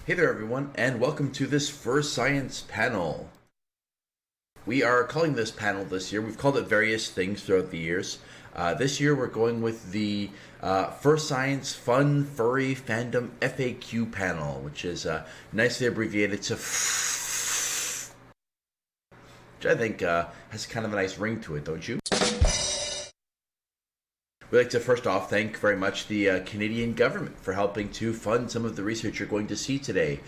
Hey there everyone, and welcome to this FurScience panel. We are calling this panel this year, we've called it various things throughout the years. This year we're going with the FurScience Fun Furry Fandom FAQ panel, which is nicely abbreviated to FFF, which I think has kind of a nice ring to it, don't you? We'd like to first off thank very much the Canadian government for helping to fund some of the research you're going to see today,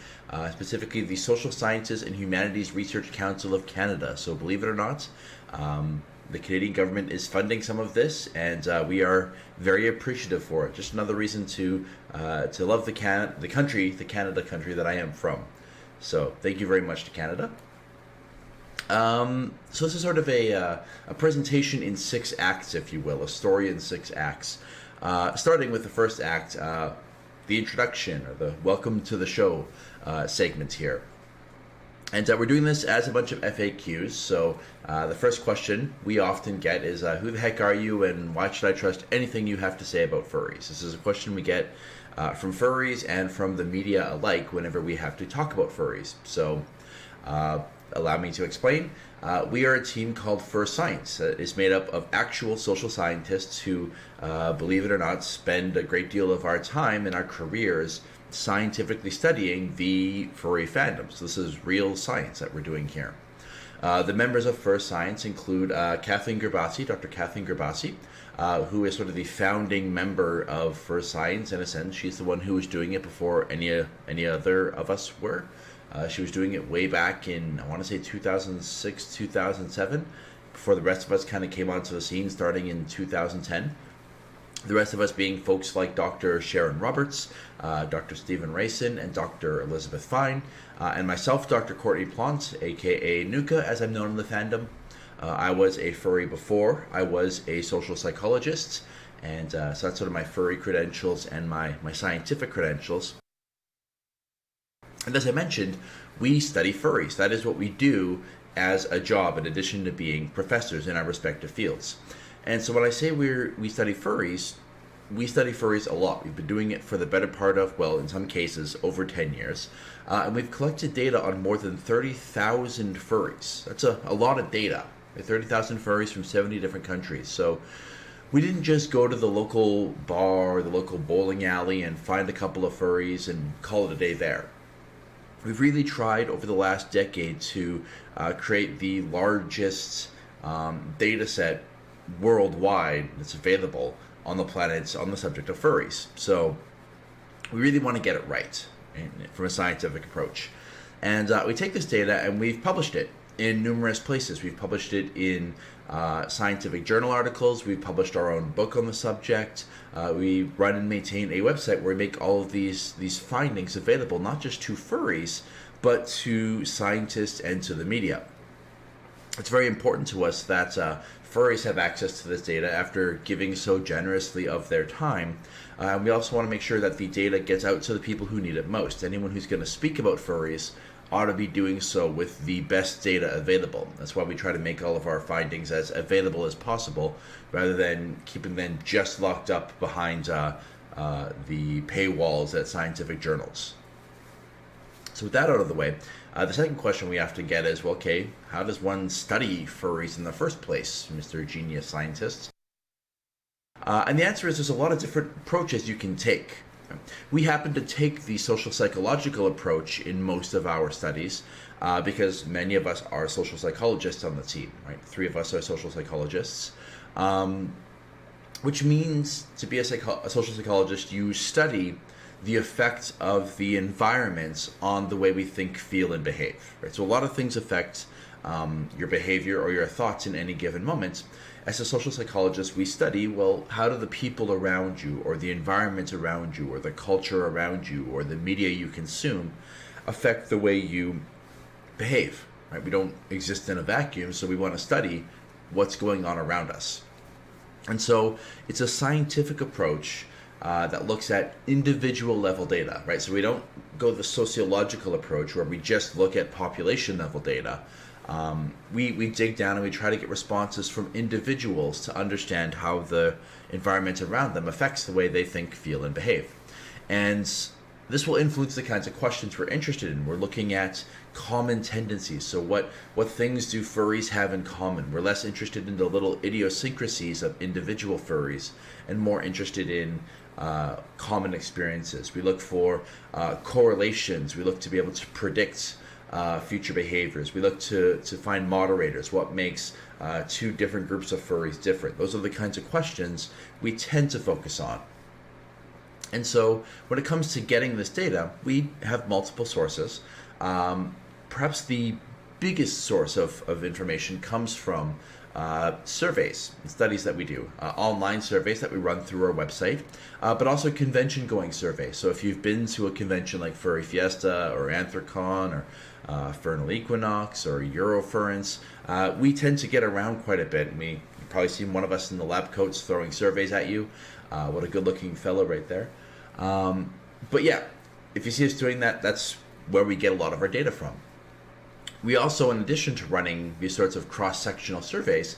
specifically the Social Sciences and Humanities Research Council of Canada. So believe it or not, the Canadian government is funding some of this, and we are very appreciative for it. Just another reason to love the Canada country that I am from. So thank you very much to Canada. So this is sort of a presentation in 6 acts, if you will, a story in 6 acts. Starting with the first act, the introduction, or the welcome to the show segment here. And we're doing this as a bunch of FAQs, so the first question we often get is, who the heck are you and why should I trust anything you have to say about furries? This is a question we get from furries and from the media alike whenever we have to talk about furries. So allow me to explain. We are a team called FurScience. It's made up of actual social scientists who, believe it or not, spend a great deal of our time and our careers scientifically studying the furry fandoms. So this is real science that we're doing here. The members of FurScience include Kathleen Gerbasi, Dr. Kathleen Gerbasi, who is sort of the founding member of FurScience in a sense. She's the one who was doing it before any other of us were. She was doing it way back in, I want to say 2006, 2007, before the rest of us kind of came onto the scene starting in 2010. The rest of us being folks like Dr. Sharon Roberts, Dr. Stephen Rayson, and Dr. Elizabeth Fine, and myself, Dr. Courtney Plant, aka Nuka, as I'm known in the fandom. I was a furry before I was a social psychologist, and so that's sort of my furry credentials and my scientific credentials. And as I mentioned, we study furries. That is what we do as a job, in addition to being professors in our respective fields. And so when I say we study furries a lot. We've been doing it for the better part of, well, in some cases, over 10 years. And we've collected data on more than 30,000 furries. That's a lot of data. 30,000 furries from 70 different countries. So we didn't just go to the local bar or the local bowling alley and find a couple of furries and call it a day there. We've really tried over the last decade to create the largest data set worldwide that's available on the planet on the subject of furries. So we really want to get it right from a scientific approach. And we take this data and we've published it in numerous places. We've published it in scientific journal articles. We've published our own book on the subject. We run and maintain a website where we make all of these findings available, not just to furries, but to scientists and to the media. It's very important to us that furries have access to this data after giving so generously of their time. We also want to make sure that the data gets out to the people who need it most. Anyone who's going to speak about furries ought to be doing so with the best data available. That's why we try to make all of our findings as available as possible, rather than keeping them just locked up behind the paywalls at scientific journals. So with that out of the way, the second question we have to get is, well, okay, how does one study furries in the first place, Mr. Genius Scientist? And the answer is there's a lot of different approaches you can take. We happen to take the social psychological approach in most of our studies because many of us are social psychologists on the team, right? 3 of us are social psychologists, which means to be a social psychologist, you study the effect of the environment on the way we think, feel, and behave, right? So a lot of things affect your behavior or your thoughts in any given moment. As a social psychologist, we study, well, how do the people around you, or the environment around you, or the culture around you, or the media you consume affect the way you behave, right? We don't exist in a vacuum, so we want to study what's going on around us. And so it's a scientific approach that looks at individual level data, right? So we don't go the sociological approach where we just look at population level data. We dig down and we try to get responses from individuals to understand how the environment around them affects the way they think, feel, and behave. And This will influence the kinds of questions we're interested in. We're looking at common tendencies. So what things do furries have in common? We're less interested in the little idiosyncrasies of individual furries and more interested in common experiences. We look for correlations. We look to be able to predict future behaviors. We look to find moderators. What makes two different groups of furries different? Those are the kinds of questions we tend to focus on. And so when it comes to getting this data, we have multiple sources. Perhaps the biggest source of information comes from surveys and studies that we do, online surveys that we run through our website, but also convention-going surveys. So if you've been to a convention like Furry Fiesta or Anthrocon or Furnal Equinox or Eurofurence, we tend to get around quite a bit. You've probably seen one of us in the lab coats throwing surveys at you. What a good-looking fellow right there. But yeah, if you see us doing that, that's where we get a lot of our data from. We also, in addition to running these sorts of cross-sectional surveys,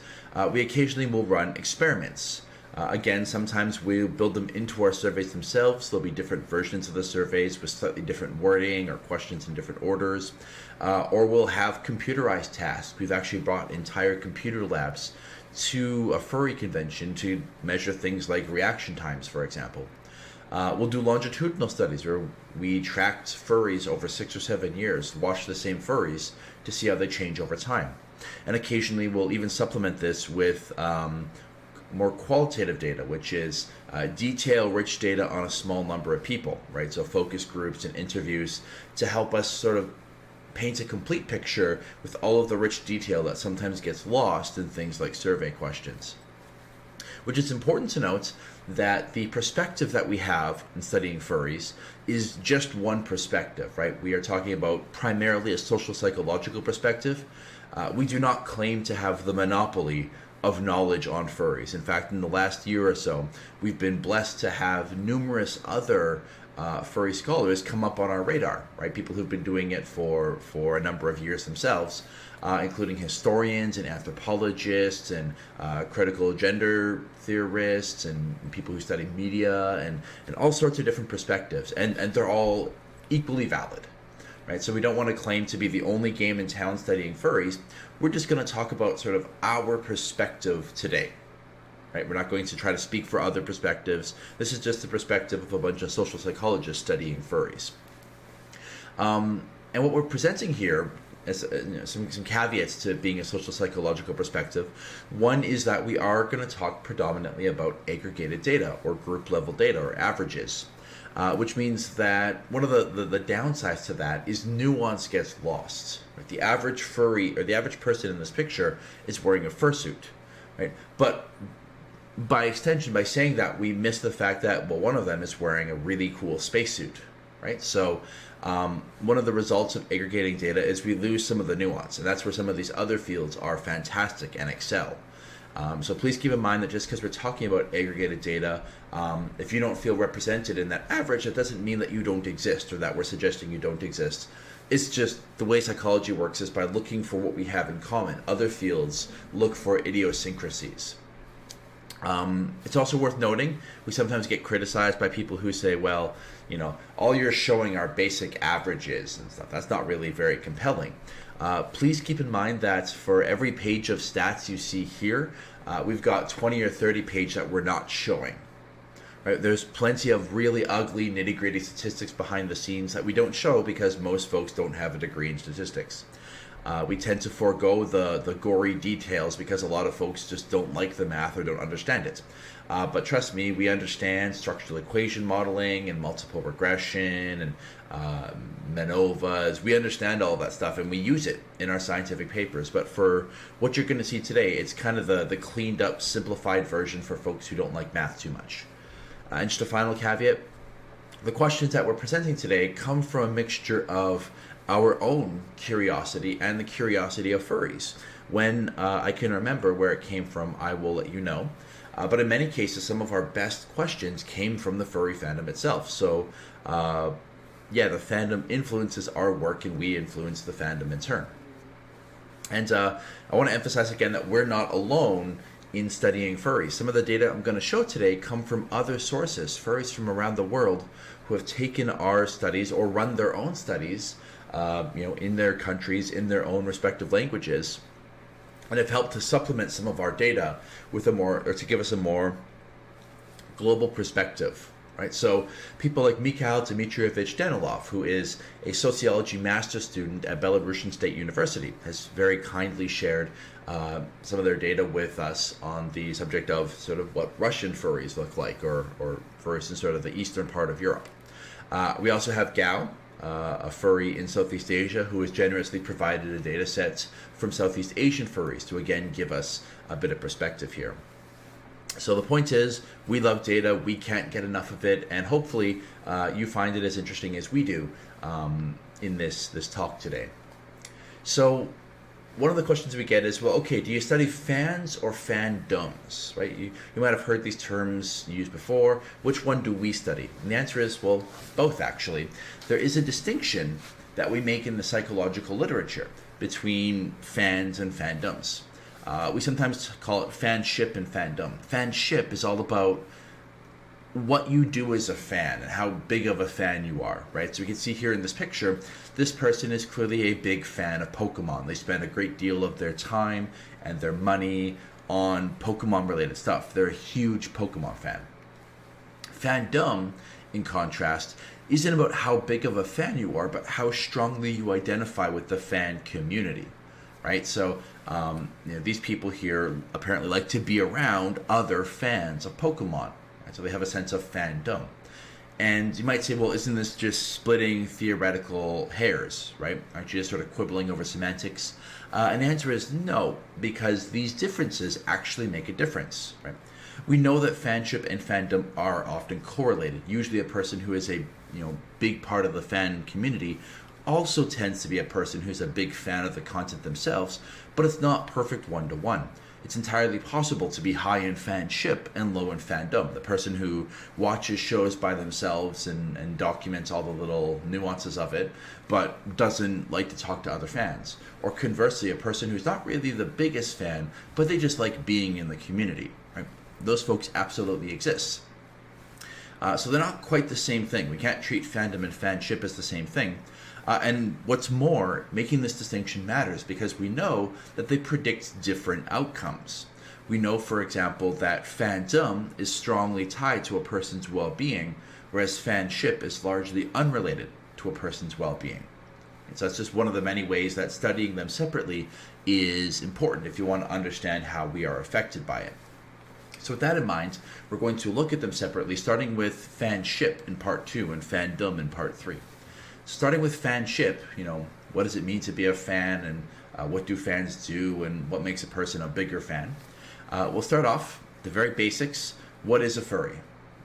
we occasionally will run experiments. Again, sometimes we'll build them into our surveys themselves. There'll be different versions of the surveys with slightly different wording or questions in different orders. Or we'll have computerized tasks. We've actually brought entire computer labs to a furry convention to measure things like reaction times, for example. We'll do longitudinal studies where we tracked furries over 6 or 7 years, watch the same furries to see how they change over time. And occasionally we'll even supplement this with more qualitative data, which is detail-rich data on a small number of people, right? So focus groups and interviews to help us sort of paint a complete picture with all of the rich detail that sometimes gets lost in things like survey questions. Which is important to note that the perspective that we have in studying furries is just one perspective, right? We are talking about primarily a social psychological perspective. We do not claim to have the monopoly of knowledge on furries. In fact, in the last year or so, we've been blessed to have numerous other furry scholars come up on our radar, right? People who've been doing it for a number of years themselves, including historians and anthropologists and critical gender theorists and people who study media and all sorts of different perspectives. And they're all equally valid, right? So we don't want to claim to be the only game in town studying furries. We're just going to talk about sort of our perspective today. Right? We're not going to try to speak for other perspectives. This is just the perspective of a bunch of social psychologists studying furries. And what we're presenting here is some caveats to being a social psychological perspective. One is that we are going to talk predominantly about aggregated data or group level data or averages, which means that one of the downsides to that is nuance gets lost. Right? The average furry or the average person in this picture is wearing a fursuit, right? But by extension, by saying that, we miss the fact that, well, one of them is wearing a really cool spacesuit, right? So one of the results of aggregating data is we lose some of the nuance, and that's where some of these other fields are fantastic and excel. So please keep in mind that just because we're talking about aggregated data, if you don't feel represented in that average, that doesn't mean that you don't exist or that we're suggesting you don't exist. It's just the way psychology works is by looking for what we have in common. Other fields look for idiosyncrasies. It's also worth noting, we sometimes get criticized by people who say, well, all you're showing are basic averages and stuff. That's not really very compelling. Please keep in mind that for every page of stats you see here, we've got 20 or 30 pages that we're not showing. Right? There's plenty of really ugly nitty-gritty statistics behind the scenes that we don't show because most folks don't have a degree in statistics. We tend to forego the gory details because a lot of folks just don't like the math or don't understand it. But trust me, we understand structural equation modeling and multiple regression and MANOVAs. We understand all of that stuff and we use it in our scientific papers. But for what you're going to see today, it's kind of the cleaned up, simplified version for folks who don't like math too much. And just a final caveat, the questions that we're presenting today come from a mixture of our own curiosity and the curiosity of furries. When I can remember where it came from, I will let you know. But in many cases, some of our best questions came from the furry fandom itself. So, the fandom influences our work and we influence the fandom in turn. And I want to emphasize again that we're not alone in studying furries. Some of the data I'm going to show today come from other sources, furries from around the world who have taken our studies or run their own studies, in their countries, in their own respective languages, and have helped to supplement some of our data with to give us a more global perspective. Right, so people like Mikhail Dmitrievich Danilov, who is a sociology master's student at Belarusian State University, has very kindly shared some of their data with us on the subject of sort of what Russian furries look like, or furries in sort of the eastern part of Europe. We also have Gao, a furry in Southeast Asia, who has generously provided a data set from Southeast Asian furries to again give us a bit of perspective here. So the point is, we love data, we can't get enough of it, and hopefully you find it as interesting as we do in this talk today. So one of the questions we get is, well, okay, do you study fans or fandoms, right? You might have heard these terms used before. Which one do we study? And the answer is, well, both actually. There is a distinction that we make in the psychological literature between fans and fandoms. We sometimes call it fanship and fandom. Fanship is all about what you do as a fan and how big of a fan you are, right? So we can see here in this picture, this person is clearly a big fan of Pokemon. They spend a great deal of their time and their money on Pokemon-related stuff. They're a huge Pokemon fan. Fandom, in contrast, isn't about how big of a fan you are, but how strongly you identify with the fan community. Right, so these people here apparently like to be around other fans of Pokemon. Right? So they have a sense of fandom. And you might say, well, isn't this just splitting theoretical hairs, right? Aren't you just sort of quibbling over semantics? And the answer is no, because these differences actually make a difference. Right? We know that fanship and fandom are often correlated. Usually a person who is a big part of the fan community also tends to be a person who's a big fan of the content themselves, but it's not perfect one-to-one. It's entirely possible to be high in fanship and low in fandom. The person who watches shows by themselves and documents all the little nuances of it, but doesn't like to talk to other fans. Or conversely, a person who's not really the biggest fan, but they just like being in the community. Right? Those folks absolutely exist. So they're not quite the same thing. We can't treat fandom and fanship as the same thing. And what's more, making this distinction matters because we know that they predict different outcomes. We know, for example, that fandom is strongly tied to a person's well-being, whereas fanship is largely unrelated to a person's well-being. And so that's just one of the many ways that studying them separately is important if you want to understand how we are affected by it. So with that in mind, we're going to look at them separately, starting with fanship in part 2 and fandom in part 3. Starting with fanship, what does it mean to be a fan, and what do fans do, and what makes a person a bigger fan? We'll start off the very basics. What is a furry?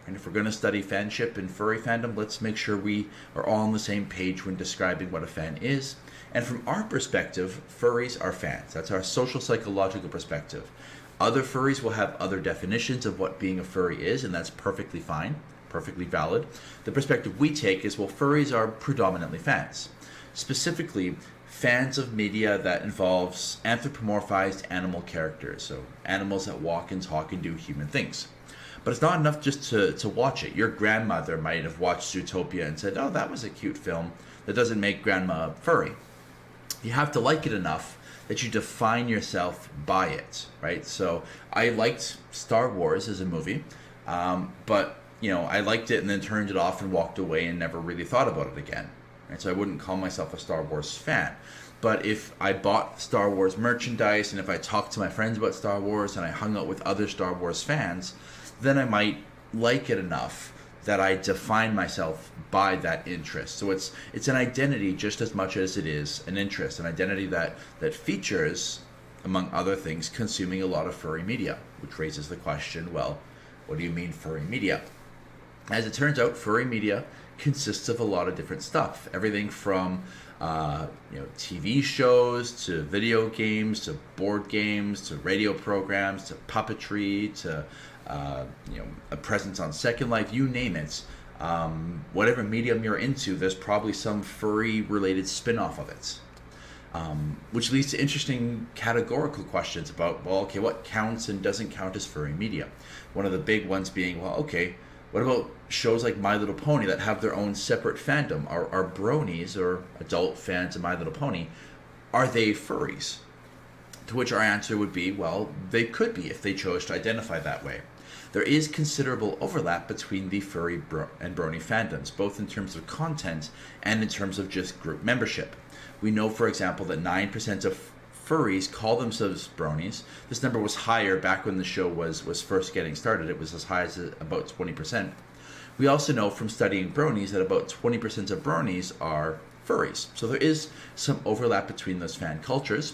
And if we're going to study fanship and furry fandom, let's make sure we are all on the same page when describing what a fan is. And from our perspective, furries are fans. That's our social psychological perspective. Other furries will have other definitions of what being a furry is, and that's perfectly fine. Perfectly valid. The perspective we take is, well, furries are predominantly fans. Specifically, fans of media that involves anthropomorphized animal characters, so animals that walk and talk and do human things. But it's not enough just to watch it. Your grandmother might have watched Zootopia and said, oh, that was a cute film. That doesn't make grandma furry. You have to like it enough that you define yourself by it, right? So I liked Star Wars as a movie, but I liked it and then turned it off and walked away and never really thought about it again. Right? So I wouldn't call myself a Star Wars fan. But if I bought Star Wars merchandise and if I talked to my friends about Star Wars and I hung out with other Star Wars fans, then I might like it enough that I define myself by that interest. So it's an identity just as much as it is an interest, an identity that features, among other things, consuming a lot of furry media, which raises the question, well, what do you mean furry media? As it turns out, furry media consists of a lot of different stuff. Everything from TV shows to video games to board games to radio programs to puppetry to a presence on Second Life. You name it. Whatever medium you're into, there's probably some furry-related spin-off of it. which leads to interesting categorical questions about, well, okay, what counts and doesn't count as furry media? One of the big ones being, well, okay, what about shows like My Little Pony that have their own separate fandom? Are bronies or adult fans of My Little Pony, are they furries? To which our answer would be, well, they could be if they chose to identify that way. There is considerable overlap between the furry and brony fandoms, both in terms of content and in terms of just group membership. We know, for example, that 9% of furries call themselves bronies. This number was higher back when the show was first getting started. It was as high as about 20%. We also know from studying bronies that about 20% of bronies are furries. So there is some overlap between those fan cultures.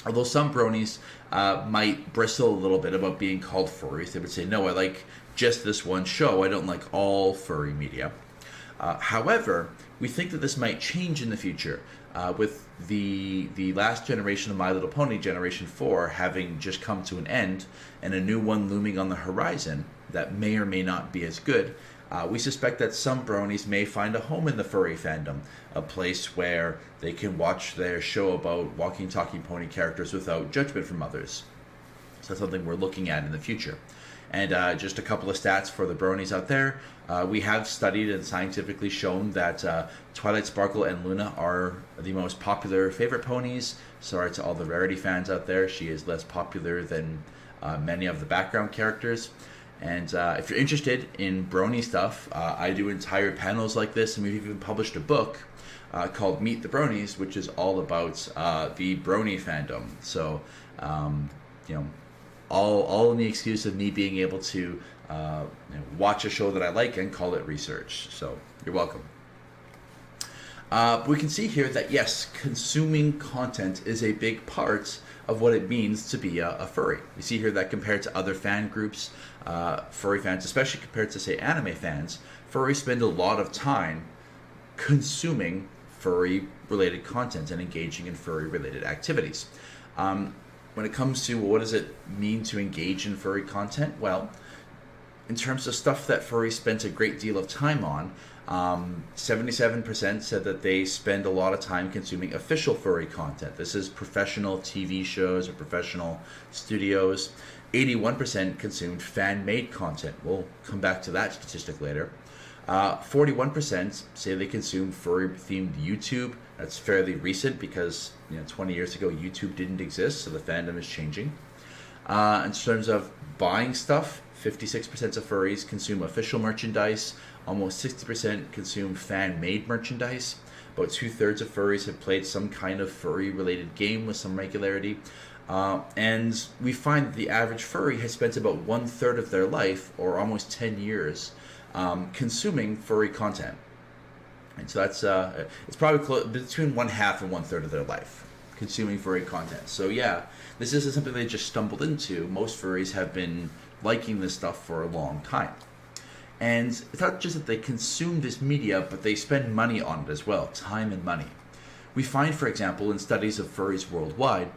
Although some bronies might bristle a little bit about being called furries. They would say, no, I like just this one show. I don't like all furry media. However, we think that this might change in the future with the last generation of My Little Pony, Generation 4, having just come to an end and a new one looming on the horizon that may or may not be as good. We suspect that some bronies may find a home in the furry fandom, a place where they can watch their show about walking, talking pony characters without judgment from others. So that's something we're looking at in the future. And just a couple of stats for the bronies out there. We have studied and scientifically shown that Twilight Sparkle and Luna are the most popular favorite ponies. Sorry to all the Rarity fans out there. She is less popular than many of the background characters. And if you're interested in brony stuff, I do entire panels like this, and we've even published a book called Meet the Bronies, which is all about the brony fandom. So, all in the excuse of me being able to watch a show that I like and call it research. So, you're welcome. We can see here that, yes, consuming content is a big part of what it means to be a furry. We see here that compared to other fan groups, furry fans, especially compared to, say, anime fans, furries spend a lot of time consuming furry-related content and engaging in furry-related activities. When it comes to what does it mean to engage in furry content, well, in terms of stuff that furries spent a great deal of time on, 77% said that they spend a lot of time consuming official furry content. This is professional TV shows or professional studios. 81% consumed fan-made content. We'll come back to that statistic later. 41% say they consume furry-themed YouTube. That's fairly recent because 20 years ago YouTube didn't exist, so the fandom is changing. In terms of buying stuff, 56% of furries consume official merchandise. Almost 60% consume fan-made merchandise. About 2/3 of furries have played some kind of furry-related game with some regularity. And we find that the average furry has spent about 1/3 of their life, or almost 10 years, consuming furry content. And so that's it's probably between 1/2 and 1/3 of their life consuming furry content. So yeah, this isn't something they just stumbled into. Most furries have been liking this stuff for a long time. And it's not just that they consume this media, but they spend money on it as well, time and money. We find, for example, in studies of furries worldwide,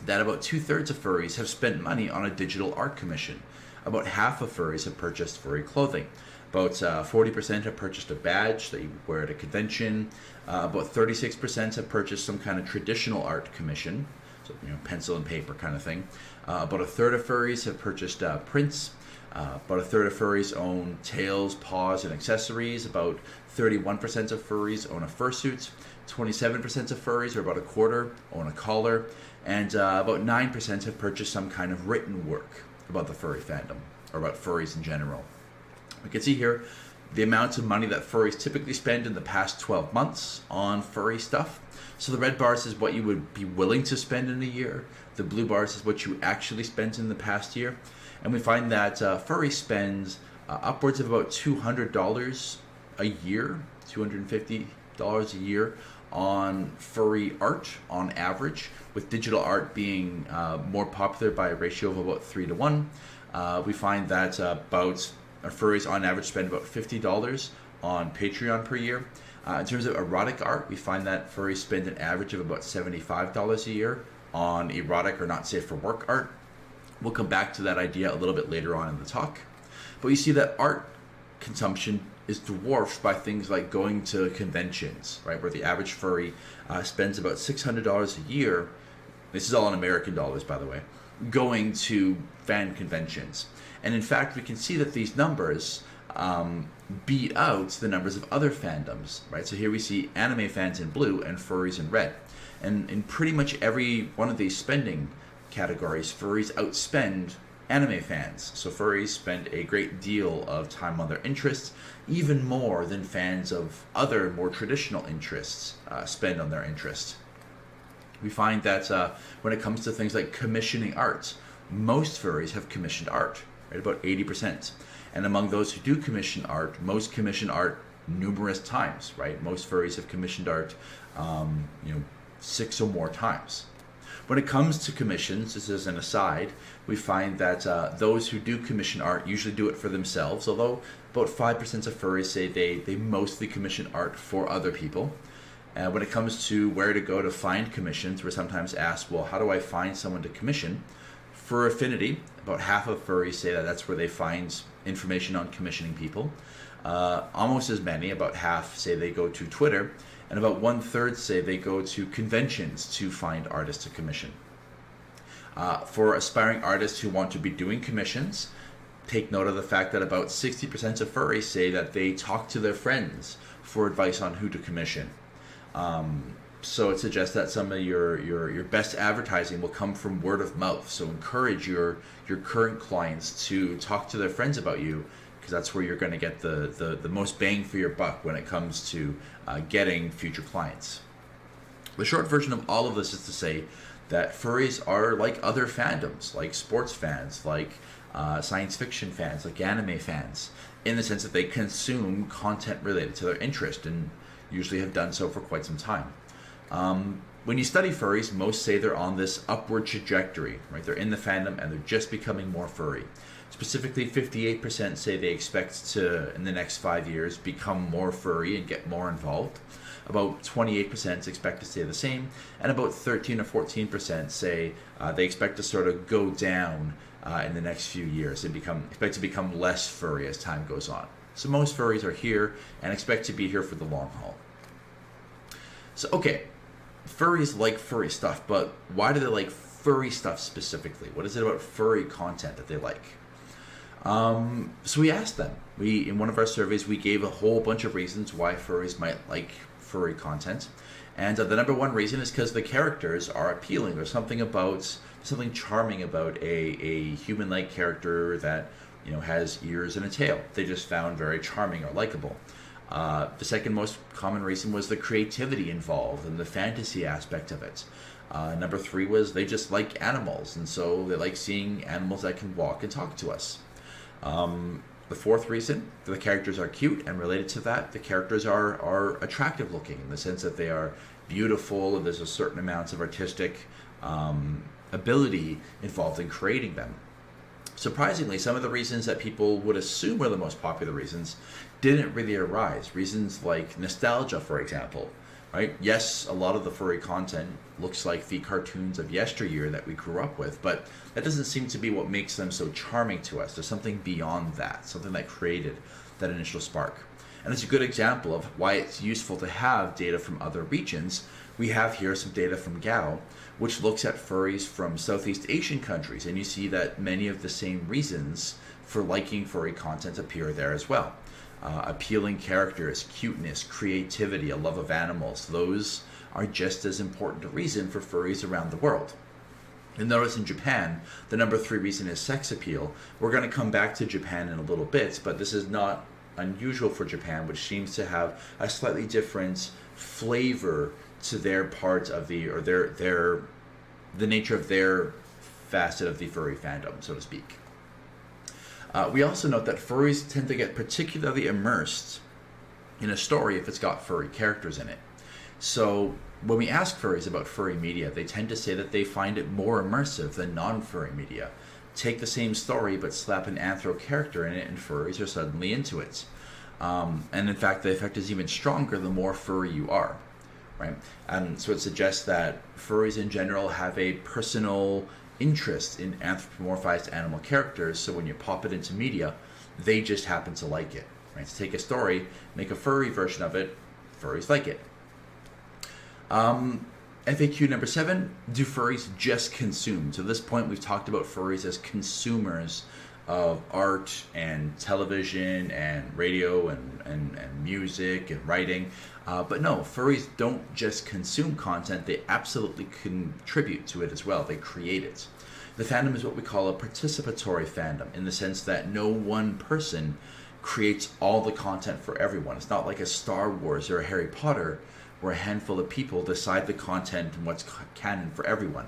that about 2/3 of furries have spent money on a digital art commission. About half of furries have purchased furry clothing. About 40% have purchased a badge that you wear at a convention. About 36% have purchased some kind of traditional art commission, so pencil and paper kind of thing. About 1/3 of furries have purchased prints. About 1/3 of furries own tails, paws, and accessories. About 31% of furries own a fursuit. 27% of furries, or about a quarter, own a collar. And about 9% have purchased some kind of written work about the furry fandom, or about furries in general. We can see here the amount of money that furries typically spend in the past 12 months on furry stuff. So the red bars is what you would be willing to spend in a year. The blue bars is what you actually spent in the past year. And we find that furry spends upwards of about $200 a year, $250 a year on furry art on average, with digital art being more popular by a ratio of about 3-to-1. We find that furries on average spend about $50 on Patreon per year. In terms of erotic art, we find that furries spend an average of about $75 a year on erotic or not safe for work art. We'll come back to that idea a little bit later on in the talk. But you see that art consumption is dwarfed by things like going to conventions, right? Where the average furry spends about $600 a year. This is all in American dollars, by the way, going to fan conventions. And in fact, we can see that these numbers beat out the numbers of other fandoms, right? So here we see anime fans in blue and furries in red. And in pretty much every one of these spending categories, furries outspend anime fans. So furries spend a great deal of time on their interests, even more than fans of other more traditional interests spend on their interests. We find that when it comes to things like commissioning art, most furries have commissioned art, right? About 80%. And among those who do commission art, most commission art numerous times, right? Most furries have commissioned art, 6 or more times. When it comes to commissions, this is an aside, we find that those who do commission art usually do it for themselves, although about 5% of furries say they mostly commission art for other people. When it comes to where to go to find commissions, we're sometimes asked, well, how do I find someone to commission? For affinity, about half of furries say that that's where they find information on commissioning people. Almost as many, about half, say they go to Twitter, and about 1/3 say they go to conventions to find artists to commission. For aspiring artists who want to be doing commissions, take note of the fact that about 60% of furries say that they talk to their friends for advice on who to commission. So it suggests that some of your best advertising will come from word of mouth. So encourage your current clients to talk to their friends about you, because that's where you're going to get the most bang for your buck when it comes to getting future clients. The short version of all of this is to say that furries are like other fandoms, like sports fans, like science fiction fans, like anime fans, in the sense that they consume content related to their interest and usually have done so for quite some time. When you study furries, most say they're on this upward trajectory, right? They're in the fandom and they're just becoming more furry. Specifically, 58% say they expect to, in the next 5 years, become more furry and get more involved. About 28% expect to stay the same, and about 13 or 14% say they expect to sort of go down in the next few years and expect to become less furry as time goes on. So most furries are here and expect to be here for the long haul. So, okay, furries like furry stuff, but why do they like furry stuff specifically? What is it about furry content that they like? So we asked them. In one of our surveys, we gave a whole bunch of reasons why furries might like furry content. And the number one reason is because the characters are appealing. There's something charming about a human-like character that has ears and a tail. They just found very charming or likable. The second most common reason was the creativity involved and the fantasy aspect of it. Number 3 was they just like animals, and so they like seeing animals that can walk and talk to us. The fourth reason, the characters are cute, and related to that, the characters are attractive looking in the sense that they are beautiful and there's a certain amount of artistic ability involved in creating them. Surprisingly, some of the reasons that people would assume were the most popular reasons didn't really arise. Reasons like nostalgia, for example, right? Yes, a lot of the furry content looks like the cartoons of yesteryear that we grew up with, but that doesn't seem to be what makes them so charming to us. There's something beyond that, something that created that initial spark. And it's a good example of why it's useful to have data from other regions. We have here some data from Gao, which looks at furries from Southeast Asian countries, and you see that many of the same reasons for liking furry content appear there as well. Appealing characters, cuteness, creativity, a love of animals, those are just as important a reason for furries around the world. And notice in Japan, the number 3 reason is sex appeal. We're going to come back to Japan in a little bit, but this is not unusual for Japan, which seems to have a slightly different flavor to their part of the nature of their facet of the furry fandom, so to speak. We also note that furries tend to get particularly immersed in a story if it's got furry characters in it. So when we ask furries about furry media, they tend to say that they find it more immersive than non-furry media. Take the same story but slap an anthro character in it and furries are suddenly into it. And in fact, the effect is even stronger the more furry you are. Right? So it suggests that furries in general have a personal interest in anthropomorphized animal characters, so when you pop it into media, they just happen to like it. right? So take a story, make a furry version of it, furries like it. FAQ number 7, do furries just consume? So at this point, we've talked about furries as consumers of art and television and radio and music and writing. But no, furries don't just consume content, they absolutely contribute to it as well. They create it. The fandom is what we call a participatory fandom, in the sense that no one person creates all the content for everyone. It's not like a Star Wars or a Harry Potter, where a handful of people decide the content and what's canon for everyone.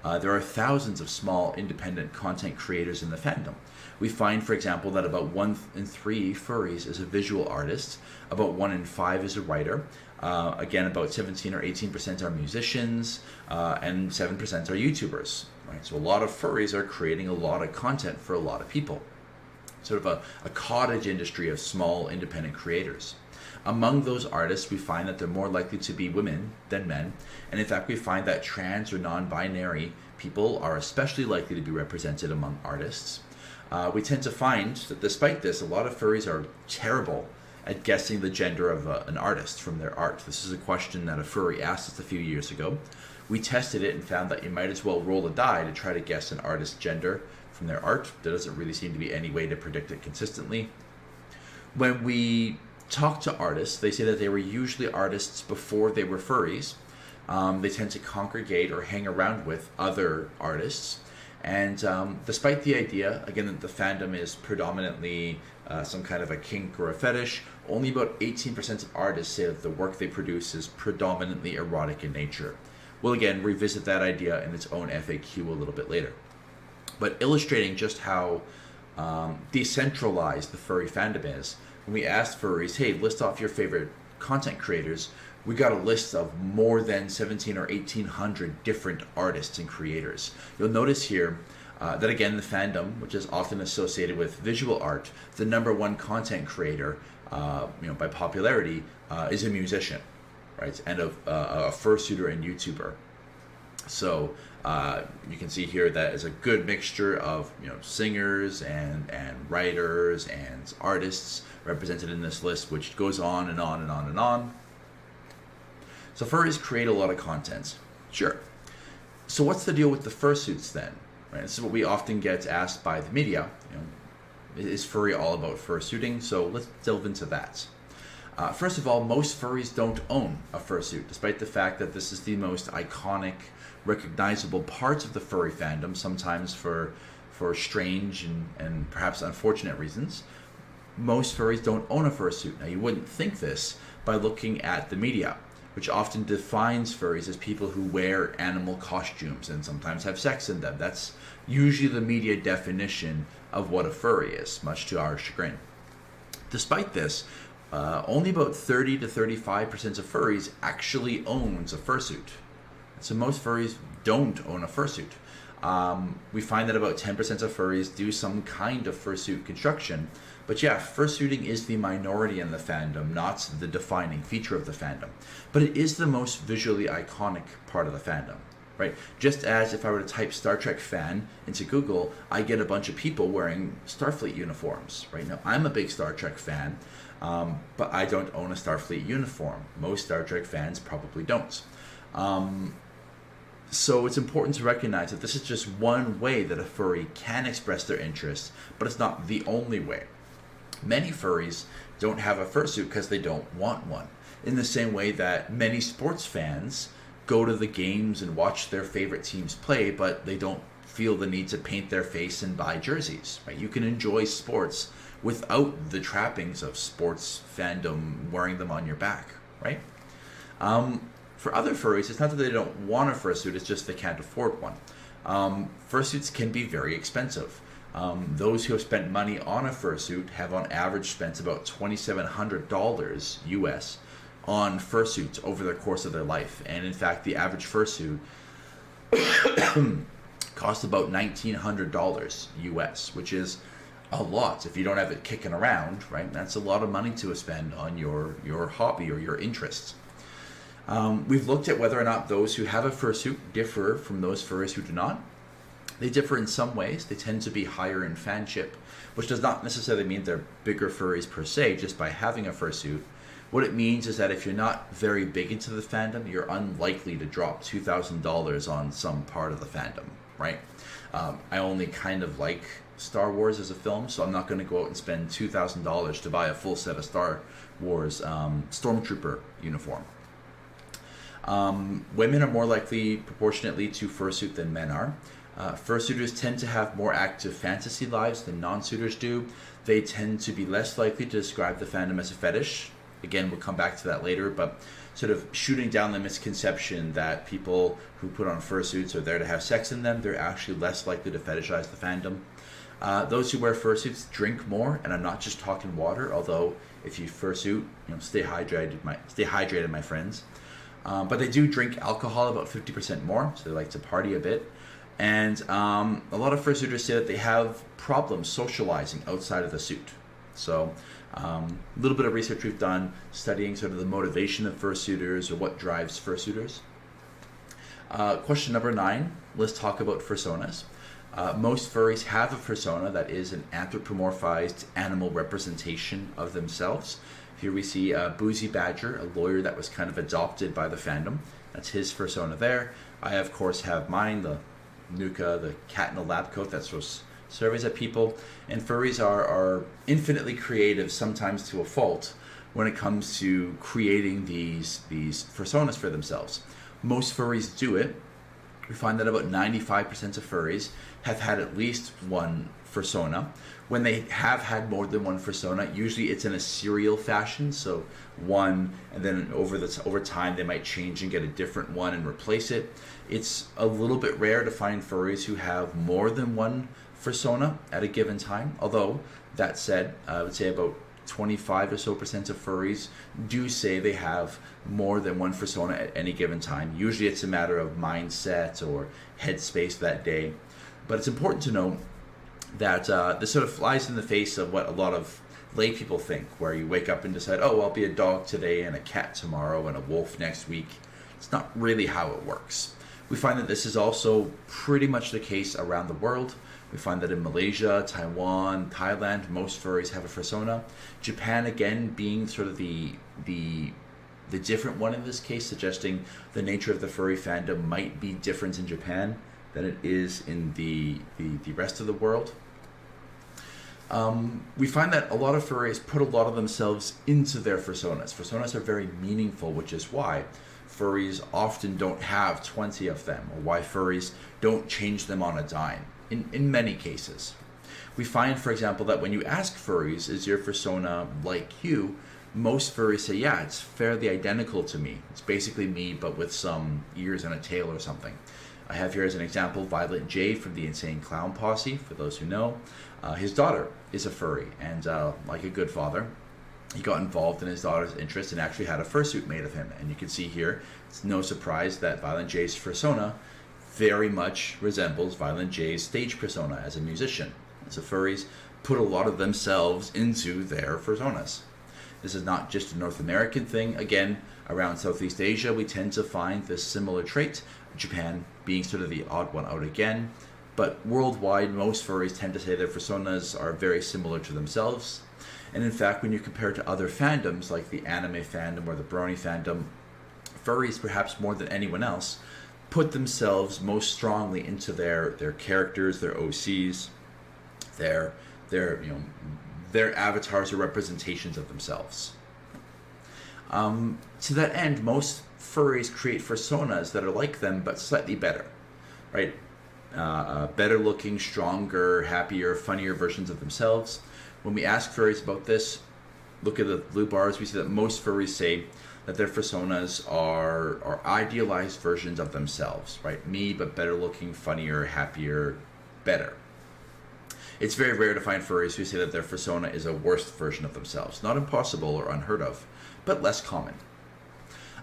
There are thousands of small independent content creators in the fandom. We find, for example, that about 1 in 3 furries is a visual artist, about 1 in 5 is a writer, again about 17 or 18% are musicians, and 7% are YouTubers. Right? So a lot of furries are creating a lot of content for a lot of people. Sort of a cottage industry of small independent creators. Among those artists, we find that they're more likely to be women than men, and in fact we find that trans or non-binary people are especially likely to be represented among artists. We tend to find that despite this, a lot of furries are terrible at guessing the gender of an artist from their art. This is a question that a furry asked us a few years ago. We tested it and found that you might as well roll a die to try to guess an artist's gender from their art. There doesn't really seem to be any way to predict it consistently. When we talk to artists, they say that they were usually artists before they were furries. They tend to congregate or hang around with other artists. And despite the idea, again, that the fandom is predominantly some kind of a kink or a fetish, only about 18% of artists say that the work they produce is predominantly erotic in nature. We'll again revisit that idea in its own FAQ a little bit later. But illustrating just how decentralized the furry fandom is, when we asked furries, hey, list off your favorite content creators, we got a list of more than 17 or 1800 different artists and creators. You'll notice here that again, the fandom, which is often associated with visual art, the #1 content creator, by popularity, is a musician, right, and a fursuiter and YouTuber. So you can see here that is a good mixture of singers and writers and artists represented in this list, which goes on and on and on and on. So furries create a lot of content, sure. So what's the deal with the fursuits then? Right, this is what we often get asked by the media. Is furry all about fursuiting? So let's delve into that. First of all, most furries don't own a fursuit, despite the fact that this is the most iconic, recognizable parts of the furry fandom, sometimes for strange and perhaps unfortunate reasons. Most furries don't own a fursuit. Now, you wouldn't think this by looking at the media, which often defines furries as people who wear animal costumes and sometimes have sex in them. That's usually the media definition of what a furry is, much to our chagrin. Despite this, only about 30 to 35% of furries actually owns a fursuit. So most furries don't own a fursuit. We find that about 10% of furries do some kind of fursuit construction. But yeah, fursuiting is the minority in the fandom, not the defining feature of the fandom. But it is the most visually iconic part of the fandom, right? Just as if I were to type Star Trek fan into Google, I get a bunch of people wearing Starfleet uniforms, right? Now, I'm a big Star Trek fan, but I don't own a Starfleet uniform. Most Star Trek fans probably don't. So it's important to recognize that this is just one way that a furry can express their interest, but it's not the only way. Many furries don't have a fursuit because they don't want one. In the same way that many sports fans go to the games and watch their favorite teams play, but they don't feel the need to paint their face and buy jerseys. Right? You can enjoy sports without the trappings of sports fandom wearing them on your back, right? For other furries, it's not that they don't want a fursuit, it's just they can't afford one. Fursuits can be very expensive. Those who have spent money on a fursuit have on average spent about $2,700 US on fursuits over the course of their life. And in fact, the average fursuit costs about $1,900 US, which is a lot if you don't have it kicking around, right? That's a lot of money to spend on your hobby or your interests. We've looked at whether or not those who have a fursuit differ from those furries who do not. They differ in some ways. They tend to be higher in fanship, which does not necessarily mean they're bigger furries per se, just by having a fursuit. What it means is that if you're not very big into the fandom, you're unlikely to drop $2,000 on some part of the fandom, right? I only kind of like Star Wars as a film, so I'm not going to go out and spend $2,000 to buy a full set of Star Wars Stormtrooper uniform. Women are more likely proportionately to fursuit than men are. Fursuiters tend to have more active fantasy lives than non-suitors do. They tend to be less likely to describe the fandom as a fetish. Again, we'll come back to that later, but sort of shooting down the misconception that people who put on fursuits are there to have sex in them, they're actually less likely to fetishize the fandom. Those who wear fursuits drink more, and I'm not just talking water, although if you fursuit, stay hydrated, my friends. But they do drink alcohol about 50% more, so they like to party a bit. And a lot of fursuiters say that they have problems socializing outside of the suit. So a little bit of research we've done studying sort of the motivation of fursuiters or what drives fursuiters. Question number 9, let's talk about fursonas. Most furries have a fursona that is an anthropomorphized animal representation of themselves. Here we see Boozy Badger, a lawyer that was kind of adopted by the fandom. That's his fursona there. I, of course, have mine, the Nuka, the cat in a lab coat that throws surveys at people. And furries are infinitely creative, sometimes to a fault, when it comes to creating these fursonas for themselves. Most furries do it. We find that about 95% of furries have had at least one fursona. When they have had more than one fursona, usually it's in a serial fashion, so one, and then over time they might change and get a different one and replace it. It's a little bit rare to find furries who have more than one fursona at a given time, although that said, I would say about 25 or so percent of furries do say they have more than one fursona at any given time. Usually it's a matter of mindset or headspace that day. But it's important to know that this sort of flies in the face of what a lot of lay people think, where you wake up and decide, oh, I'll be a dog today and a cat tomorrow and a wolf next week. It's not really how it works. We find that this is also pretty much the case around the world. We find that in Malaysia, Taiwan, Thailand, most furries have a fursona. Japan, again, being sort of the different one in this case, suggesting the nature of the furry fandom might be different in Japan than it is in the rest of the world. We find that a lot of furries put a lot of themselves into their fursonas. Fursonas are very meaningful, which is why furries often don't have 20 of them, or why furries don't change them on a dime, in many cases. We find, for example, that when you ask furries, is your fursona like you? Most furries say, yeah, it's fairly identical to me. It's basically me, but with some ears and a tail or something. I have here as an example Violent J from the Insane Clown Posse, for those who know. His daughter is a furry, and like a good father, he got involved in his daughter's interest and actually had a fursuit made of him. And you can see here, it's no surprise that Violent J's fursona very much resembles Violent J's stage persona as a musician. So furries put a lot of themselves into their fursonas. This is not just a North American thing. Again, around Southeast Asia, we tend to find this similar trait, Japan being sort of the odd one out again. But worldwide, most furries tend to say their fursonas are very similar to themselves. And in fact, when you compare to other fandoms, like the anime fandom or the brony fandom, furries, perhaps more than anyone else, put themselves most strongly into their characters, their OCs, their avatars or representations of themselves. To that end, most furries create fursonas that are like them, but slightly better, right? Better looking, stronger, happier, funnier versions of themselves. When we ask furries about this, look at the blue bars, we see that most furries say that their fursonas are idealized versions of themselves, right? Me, but better looking, funnier, happier, better. It's very rare to find furries who say that their fursona is a worse version of themselves. Not impossible or unheard of, but less common.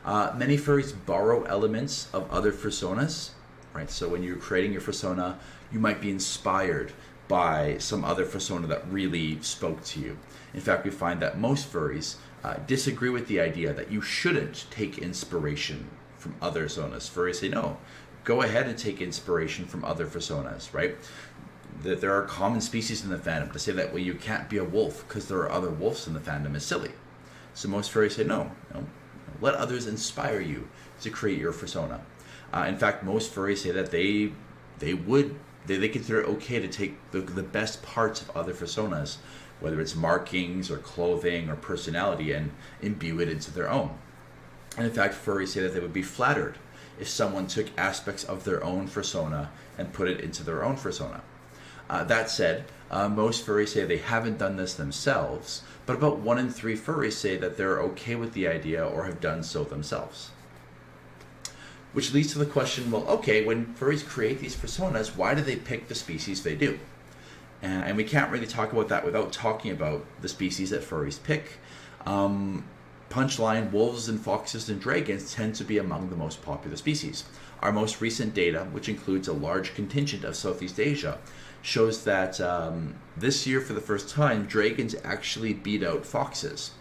Many furries borrow elements of other fursonas, right? So when you're creating your fursona, you might be inspired by some other fursona that really spoke to you. In fact, we find that most furries disagree with the idea that you shouldn't take inspiration from other personas. Furries say, no, go ahead and take inspiration from other fursonas, right? That there are common species in the fandom. To say that, well, you can't be a wolf because there are other wolves in the fandom is silly. So most furries say no, let others inspire you to create your fursona. In fact, most furries say that they consider it okay to take the best parts of other fursonas, whether it's markings or clothing or personality, and imbue it into their own. And in fact, furries say that they would be flattered if someone took aspects of their own fursona and put it into their own fursona. That said, most furries say they haven't done this themselves, but about 1 in 3 furries say that they're okay with the idea or have done so themselves. Which leads to the question, well, okay, when furries create these personas, why do they pick the species they do? And we can't really talk about that without talking about the species that furries pick. Punchline, wolves and foxes and dragons tend to be among the most popular species. Our most recent data, which includes a large contingent of Southeast Asia, shows that this year, for the first time, dragons actually beat out foxes.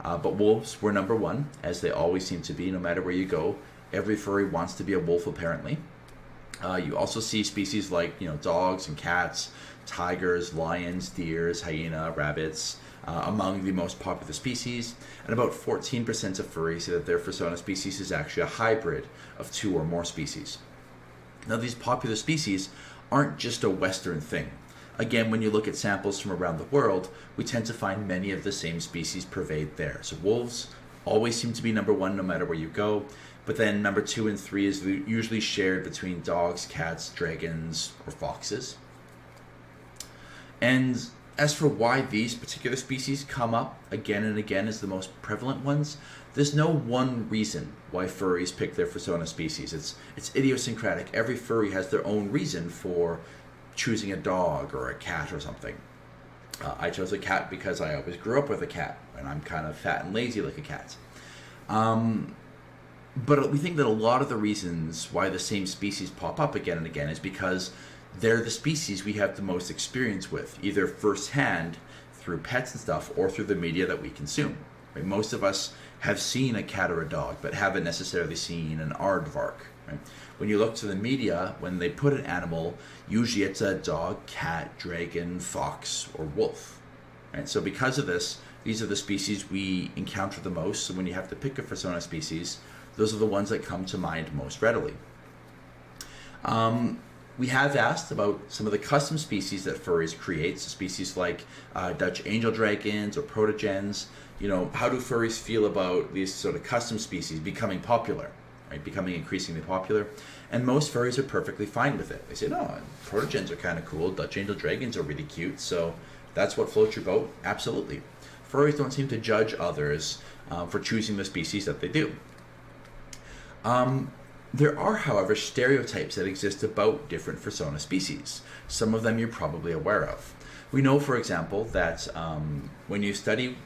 But wolves were number 1, as they always seem to be, no matter where you go. Every furry wants to be a wolf, apparently. You also see species like, dogs and cats, tigers, lions, deers, hyena, rabbits, among the most popular species. And about 14% of furries say that their fursona species is actually a hybrid of 2 or more species. Now, these popular species aren't just a Western thing. Again, when you look at samples from around the world, we tend to find many of the same species pervade there. So wolves always seem to be number 1 no matter where you go. But then number 2 and 3 is usually shared between dogs, cats, dragons, or foxes. And as for why these particular species come up again and again as the most prevalent ones, there's no one reason why furries pick their fursona species. It's idiosyncratic. Every furry has their own reason for choosing a dog or a cat or something. I chose a cat because I always grew up with a cat, and I'm kind of fat and lazy like a cat. But we think that a lot of the reasons why the same species pop up again and again is because they're the species we have the most experience with, either firsthand through pets and stuff or through the media that we consume. Right? Most of us have seen a cat or a dog, but haven't necessarily seen an aardvark. Right? When you look to the media, when they put an animal, usually it's a dog, cat, dragon, fox, or wolf. Right? So because of this, these are the species we encounter the most. So when you have to pick a fursona species, those are the ones that come to mind most readily. We have asked about some of the custom species that furries create, so species like Dutch angel dragons or protogens. How do furries feel about these sort of custom species becoming popular, right? Becoming increasingly popular? And most furries are perfectly fine with it. They say, no, protogens are kind of cool, Dutch angel dragons are really cute, so that's what floats your boat? Absolutely. Furries don't seem to judge others for choosing the species that they do. There are, however, stereotypes that exist about different fursona species. Some of them you're probably aware of. We know, for example, that when you study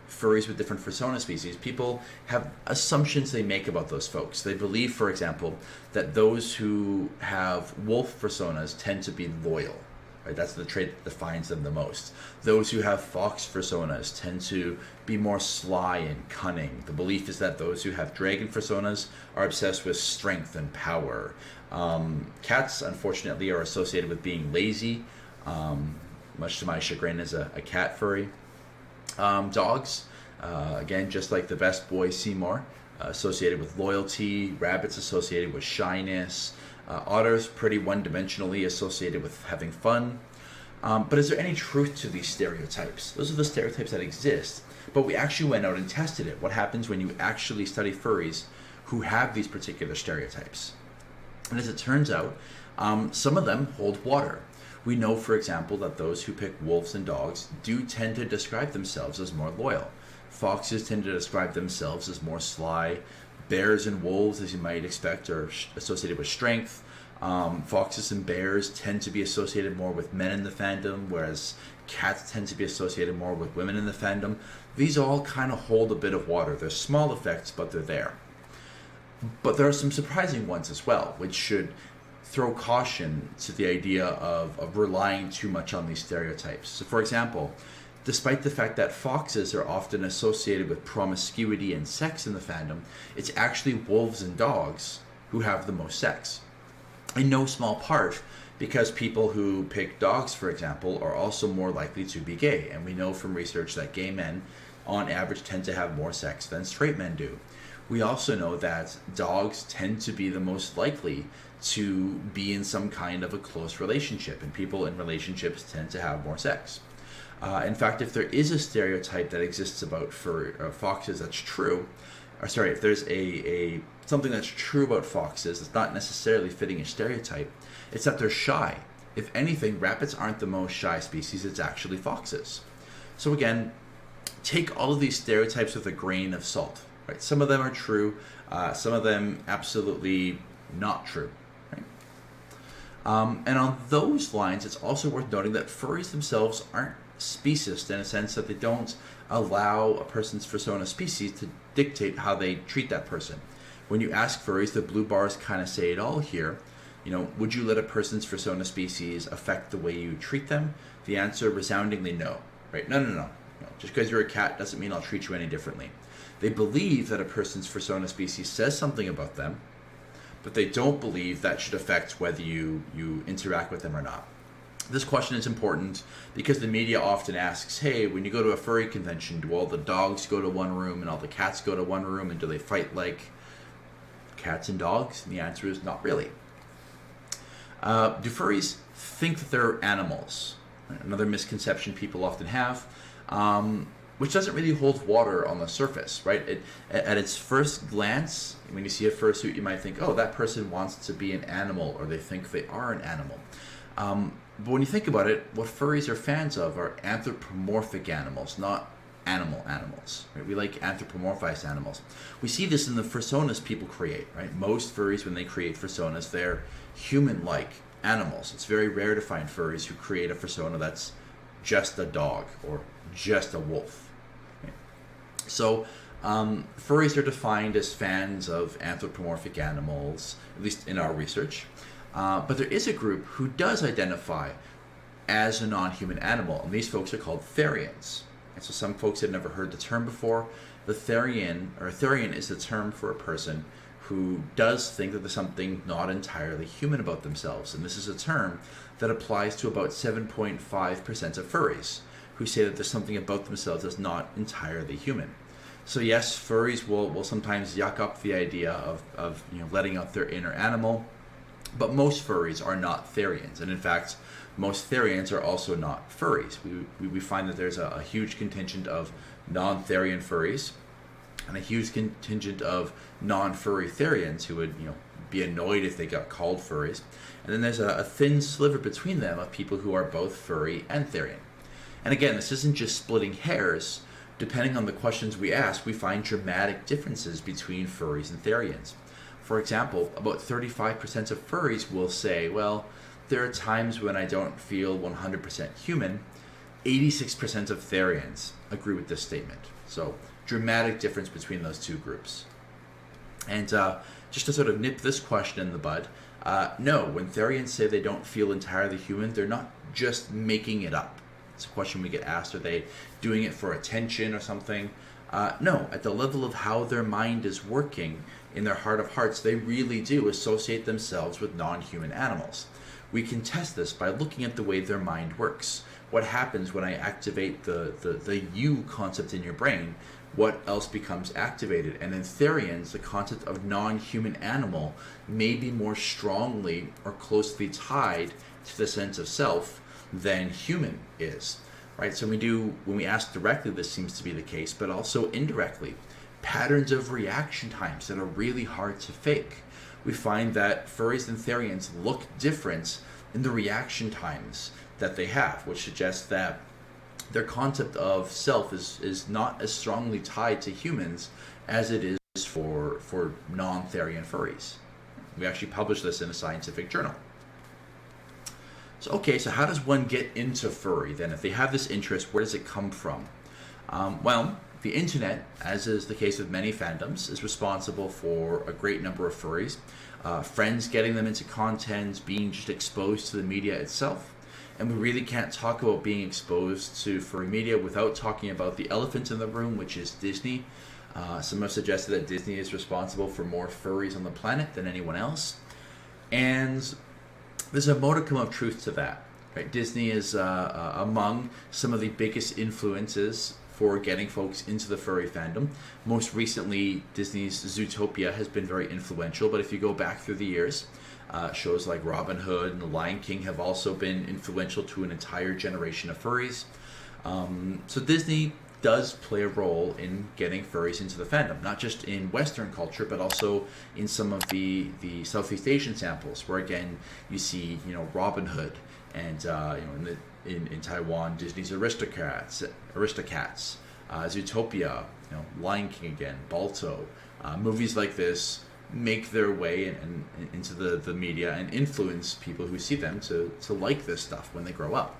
furries with different fursona species, people have assumptions they make about those folks. They believe, for example, that those who have wolf fursonas tend to be loyal. Right? That's the trait that defines them the most. Those who have fox fursonas tend to be more sly and cunning. The belief is that those who have dragon fursonas are obsessed with strength and power. Cats, unfortunately, are associated with being lazy, much to my chagrin as a cat furry. Dogs, again, just like the best boy Seymour, associated with loyalty. Rabbits associated with shyness. Otters pretty one-dimensionally associated with having fun. But is there any truth to these stereotypes? Those are the stereotypes that exist, but we actually went out and tested it. What happens when you actually study furries who have these particular stereotypes? And as it turns out, some of them hold water. We know, for example, that those who pick wolves and dogs do tend to describe themselves as more loyal. Foxes tend to describe themselves as more sly. Bears and wolves, as you might expect, are associated with strength. Foxes and bears tend to be associated more with men in the fandom, whereas cats tend to be associated more with women in the fandom. These all kind of hold a bit of water. They're small effects, but they're there. But there are some surprising ones as well, which should throw caution to the idea of relying too much on these stereotypes. So, for example, despite the fact that foxes are often associated with promiscuity and sex in the fandom, it's actually wolves and dogs who have the most sex. in no small part because people who pick dogs, for example, are also more likely to be gay. And we know from research that gay men, on average, tend to have more sex than straight men do. We also know that dogs tend to be the most likely to be in some kind of a close relationship, and people in relationships tend to have more sex. In fact, if there is a stereotype that exists about foxes that's true, or sorry, if there's a something that's true about foxes that's not necessarily fitting a stereotype, it's that they're shy. If anything, rabbits aren't the most shy species, it's actually foxes. So again, take all of these stereotypes with a grain of salt. Right? Some of them are true, some of them absolutely not true. Right? And on those lines, it's also worth noting that furries themselves aren't speciest in a sense that they don't allow a person's fursona species to dictate how they treat that person. When you ask furries, the blue bars kind of say it all here. You know, would you let a person's fursona species affect the way you treat them? The answer resoundingly no. Right? No. Just because you're a cat doesn't mean I'll treat you any differently. They believe that a person's fursona species says something about them, but they don't believe that should affect whether you interact with them or not. This question is important because the media often asks, hey, when you go to a furry convention, do all the dogs go to one room and all the cats go to one room, and do they fight like cats and dogs? And the answer is not really. Do furries think that they're animals? Another misconception people often have, which doesn't really hold water on the surface, right? At its first glance, when you see a fursuit, you might think, oh, that person wants to be an animal, or they think they are an animal. But when you think about it, what furries are fans of are anthropomorphic animals, not animals. Right? We like anthropomorphized animals. We see this in the fursonas people create, right? Most furries, when they create fursonas, they're human-like animals. It's very rare to find furries who create a fursona that's just a dog or just a wolf. Right? So furries are defined as fans of anthropomorphic animals, at least in our research. But there is a group who does identify as a non-human animal, and these folks are called therians. And so some folks have never heard the term before. The therian, or therian, is the term for a person who does think that there's something not entirely human about themselves. And this is a term that applies to about 7.5% of furries, who say that there's something about themselves that's not entirely human. So yes, furries will sometimes yuck up the idea of letting out their inner animal, but most furries are not therians. And in fact, most therians are also not furries. We find that there's a huge contingent of non-therian furries and a huge contingent of non-furry therians who would be annoyed if they got called furries. And then there's a thin sliver between them of people who are both furry and therian. And again, this isn't just splitting hairs. Depending on the questions we ask, we find dramatic differences between furries and therians. For example, about 35% of furries will say, well, there are times when I don't feel 100% human. 86% of therians agree with this statement. So, dramatic difference between those two groups. And just to sort of nip this question in the bud, no, when therians say they don't feel entirely human, they're not just making it up. It's a question we get asked, are they doing it for attention or something? No, at the level of how their mind is working, in their heart of hearts, they really do associate themselves with non-human animals. We can test this by looking at the way their mind works. What happens when I activate the you concept in your brain? What else becomes activated? And in therians, the concept of non-human animal may be more strongly or closely tied to the sense of self than human is. Right? So when we ask directly, this seems to be the case, but also indirectly. Patterns of reaction times that are really hard to fake. We find that furries and therians look different in the reaction times that they have, which suggests that their concept of self is not as strongly tied to humans as it is for non-therian furries. We actually published this in a scientific journal. So how does one get into furry then? If they have this interest, where does it come from? Well, the internet, as is the case with many fandoms, is responsible for a great number of furries. Friends getting them into content, being just exposed to the media itself. And we really can't talk about being exposed to furry media without talking about the elephant in the room, which is Disney. Some have suggested that Disney is responsible for more furries on the planet than anyone else. And there's a modicum of truth to that. Right? Disney is among some of the biggest influences for getting folks into the furry fandom. Most recently, Disney's Zootopia has been very influential, but if you go back through the years, shows like Robin Hood and The Lion King have also been influential to an entire generation of furries. So Disney does play a role in getting furries into the fandom, not just in Western culture, but also in some of the Southeast Asian samples, where again you see Robin Hood, and in Taiwan, Disney's Aristocats, Zootopia, Lion King again, Balto, movies like this make their way into the media and influence people who see them to like this stuff when they grow up.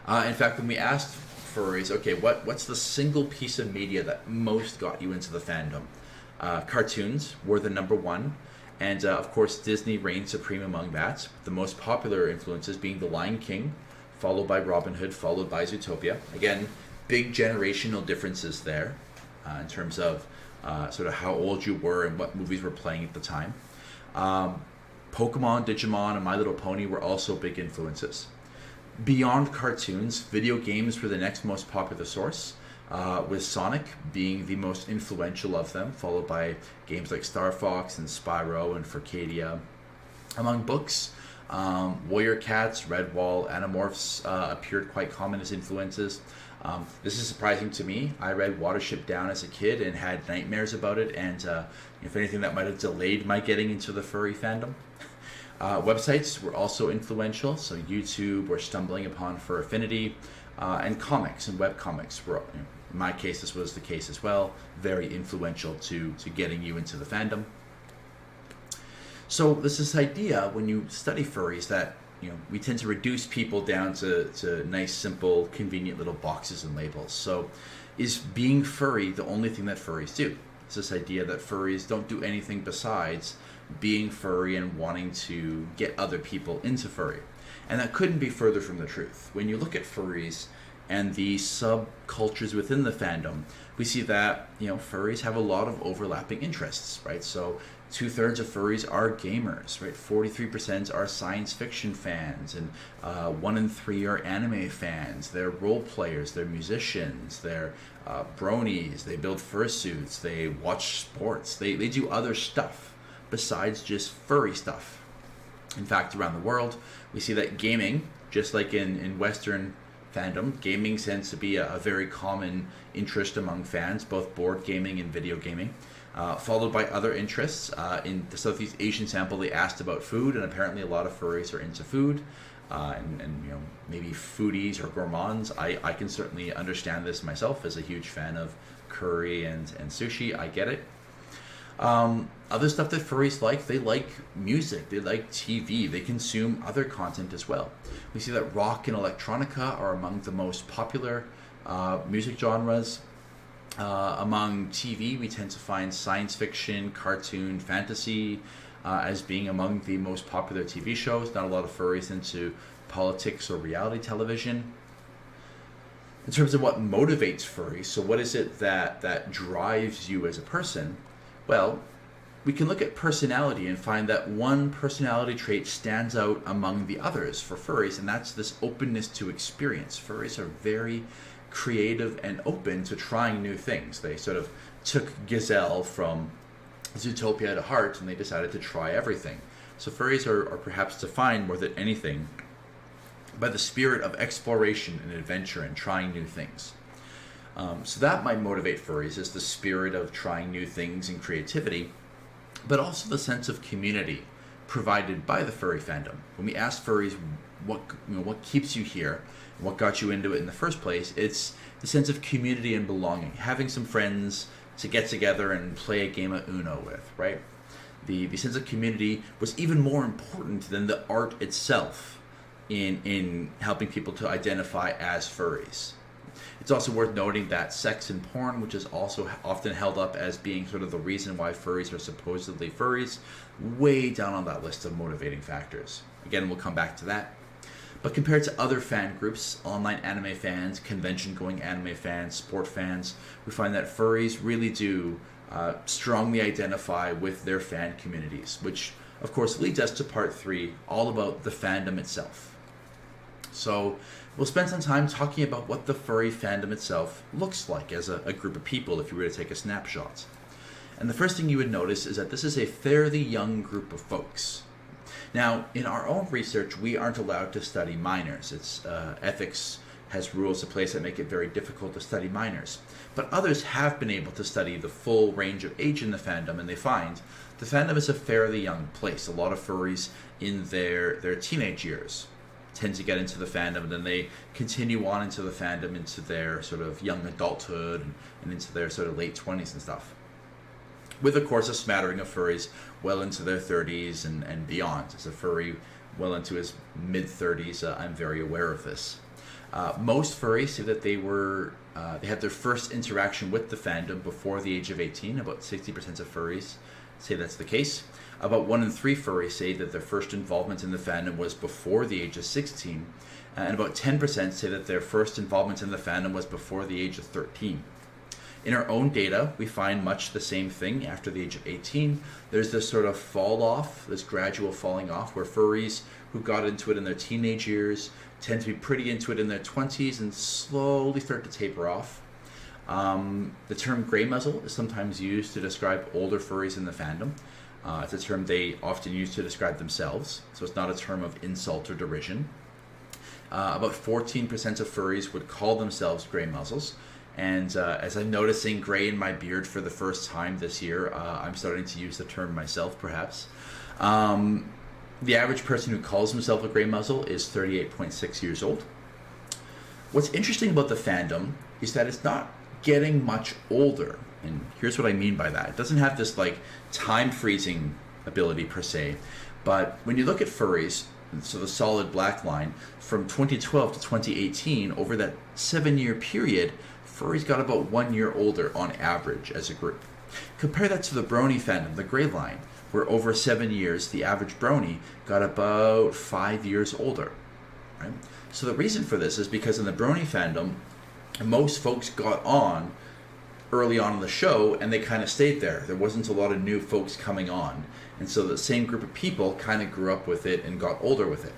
In fact, when we asked furries, okay, what's the single piece of media that most got you into the fandom? Cartoons were the number one, and of course Disney reigned supreme among that. The most popular influences being The Lion King, followed by Robin Hood, followed by Zootopia. Again, big generational differences there in terms of sort of how old you were and what movies were playing at the time. Pokemon, Digimon, and My Little Pony were also big influences. Beyond cartoons, video games were the next most popular source, with Sonic being the most influential of them, followed by games like Star Fox and Spyro and Furcadia. Among books, Warrior Cats, Redwall, Animorphs appeared quite common as influences. This is surprising to me. I read Watership Down as a kid and had nightmares about it, and if anything, that might have delayed my getting into the furry fandom. Websites were also influential, so YouTube or Stumbling Upon Fur Affinity, and comics and webcomics were, in my case, this was the case as well, very influential to getting you into the fandom. So there's this idea when you study furries that we tend to reduce people down to nice, simple, convenient little boxes and labels. So is being furry the only thing that furries do? It's this idea that furries don't do anything besides being furry and wanting to get other people into furry. And that couldn't be further from the truth. When you look at furries and the subcultures within the fandom, we see that furries have a lot of overlapping interests, right? So 2/3 of furries are gamers, right? 43% are science fiction fans, and 1 in 3 are anime fans. They're role players, they're musicians, they're bronies, they build fursuits, they watch sports, they do other stuff besides just furry stuff. In fact, around the world, we see that gaming, just like in Western fandom, gaming tends to be a very common interest among fans, both board gaming and video gaming, followed by other interests. In the Southeast Asian sample, they asked about food, and apparently a lot of furries are into food, and maybe foodies or gourmands. I can certainly understand this myself as a huge fan of curry and sushi. I get it. Other stuff that furries like, they like music, they like TV, they consume other content as well. We see that rock and electronica are among the most popular music genres. Among TV, we tend to find science fiction, cartoon, fantasy as being among the most popular TV shows. Not a lot of furries into politics or reality television. In terms of what motivates furries, so what is it that drives you as a person? Well, we can look at personality and find that one personality trait stands out among the others for furries, and that's this openness to experience. Furries are very creative and open to trying new things. They sort of took Gazelle from Zootopia to heart, and they decided to try everything. So furries are perhaps defined more than anything by the spirit of exploration and adventure and trying new things. So that might motivate furries, is the spirit of trying new things and creativity, but also the sense of community provided by the furry fandom. When we ask furries what keeps you here, and what got you into it in the first place, it's the sense of community and belonging, having some friends to get together and play a game of Uno with, right? The sense of community was even more important than the art itself in helping people to identify as furries. It's also worth noting that sex and porn, which is also often held up as being sort of the reason why furries are supposedly furries, way down on that list of motivating factors. Again, we'll come back to that. But compared to other fan groups, online anime fans, convention-going anime fans, sport fans, we find that furries really do strongly identify with their fan communities, which of course, leads us to part 3, all about the fandom itself. So we'll spend some time talking about what the furry fandom itself looks like as a group of people if you were to take a snapshot. And the first thing you would notice is that this is a fairly young group of folks. Now, in our own research, we aren't allowed to study minors. It's ethics has rules in place that make it very difficult to study minors. But others have been able to study the full range of age in the fandom, and they find the fandom is a fairly young place. A lot of furries in their teenage years tend to get into the fandom, and then they continue on into the fandom into their sort of young adulthood and into their sort of late 20s and stuff. With, of course, a smattering of furries well into their 30s and beyond. As a furry well into his mid-30s, I'm very aware of this. Most furries say that they had their first interaction with the fandom before the age of 18. About 60% of furries say that's the case. About 1 in 3 furries say that their first involvement in the fandom was before the age of 16. And about 10% say that their first involvement in the fandom was before the age of 13. In our own data, we find much the same thing after the age of 18. There's this sort of fall off, this gradual falling off, where furries who got into it in their teenage years tend to be pretty into it in their 20s and slowly start to taper off. The term gray muzzle is sometimes used to describe older furries in the fandom. It's a term they often use to describe themselves, so it's not a term of insult or derision. About 14% of furries would call themselves gray muzzles. And as I'm noticing gray in my beard for the first time this year, I'm starting to use the term myself, perhaps. The average person who calls himself a gray muzzle is 38.6 years old. What's interesting about the fandom is that it's not getting much older. And here's what I mean by that. It doesn't have this like time freezing ability per se. But when you look at furries, so the solid black line, from 2012 to 2018, over that 7-year period, furries got about 1 year older on average as a group. Compare that to the brony fandom, the gray line, where over 7 years, the average brony got about 5 years older. Right? So the reason for this is because in the brony fandom, most folks got on early on in the show and they kind of stayed there. There wasn't a lot of new folks coming on. And so the same group of people kind of grew up with it and got older with it.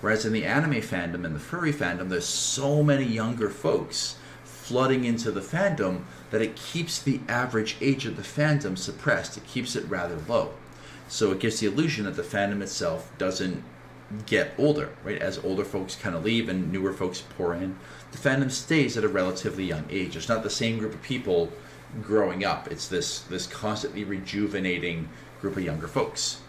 Whereas in the anime fandom and the furry fandom, there's so many younger folks flooding into the fandom that it keeps the average age of the fandom suppressed. It keeps it rather low. So it gives the illusion that the fandom itself doesn't get older, right? As older folks kind of leave and newer folks pour in, the fandom stays at a relatively young age. It's not the same group of people growing up. It's this constantly rejuvenating group of younger folks.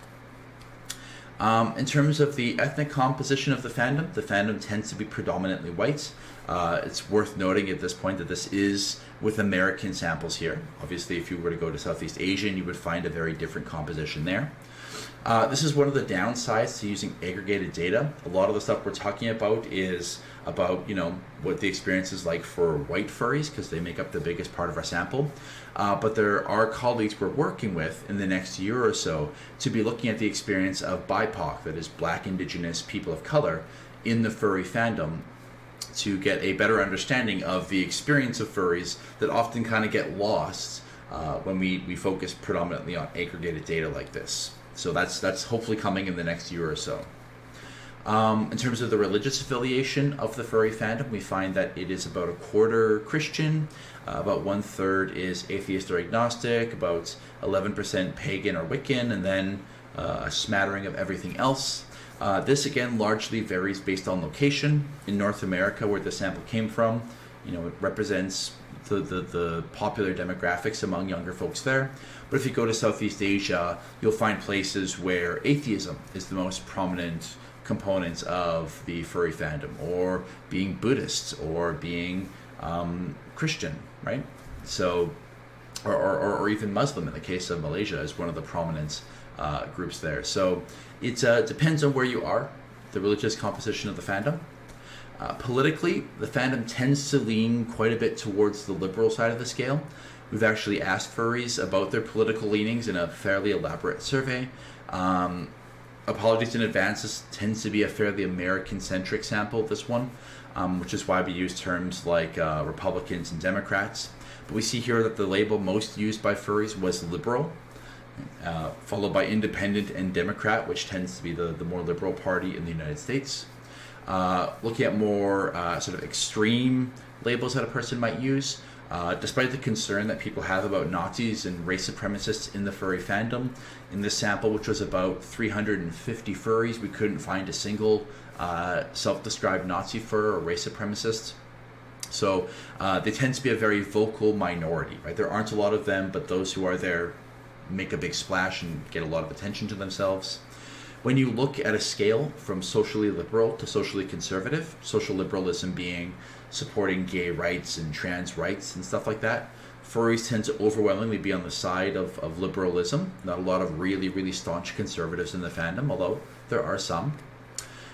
In terms of the ethnic composition of the fandom tends to be predominantly white. It's worth noting at this point that this is with American samples here. Obviously, if you were to go to Southeast Asia, you would find a very different composition there. This is one of the downsides to using aggregated data. A lot of the stuff we're talking about is about, what the experience is like for white furries, because they make up the biggest part of our sample. But there are colleagues we're working with in the next year or so to be looking at the experience of BIPOC, that is Black, Indigenous, people of color, in the furry fandom, to get a better understanding of the experience of furries that often kind of get lost when we focus predominantly on aggregated data like this. So that's hopefully coming in the next year or so. In terms of the religious affiliation of the furry fandom, we find that it is about a quarter Christian, about 1/3 is atheist or agnostic, about 11% pagan or Wiccan, and then a smattering of everything else. This again largely varies based on location. In North America, where the sample came from, it represents the popular demographics among younger folks there. But if you go to Southeast Asia, you'll find places where atheism is the most prominent component of the furry fandom, or being Buddhist, or being Christian, right? So, or even Muslim in the case of Malaysia is one of the prominent groups there. So it depends on where you are, the religious composition of the fandom. Politically, the fandom tends to lean quite a bit towards the liberal side of the scale. We've actually asked furries about their political leanings in a fairly elaborate survey. Apologies in advance, this tends to be a fairly American-centric sample, this one, which is why we use terms like Republicans and Democrats. But we see here that the label most used by furries was liberal. followed by Independent and Democrat, which tends to be the more liberal party in the United States. Looking at more sort of extreme labels that a person might use, despite the concern that people have about Nazis and race supremacists in the furry fandom, in this sample, which was about 350 furries, we couldn't find a single self-described Nazi fur or race supremacist. So they tend to be a very vocal minority, right? There aren't a lot of them, but those who are there make a big splash and get a lot of attention to themselves. When you look at a scale from socially liberal to socially conservative, social liberalism being supporting gay rights and trans rights and stuff like that, furries tend to overwhelmingly be on the side of liberalism. Not a lot of really, really staunch conservatives in the fandom, although there are some.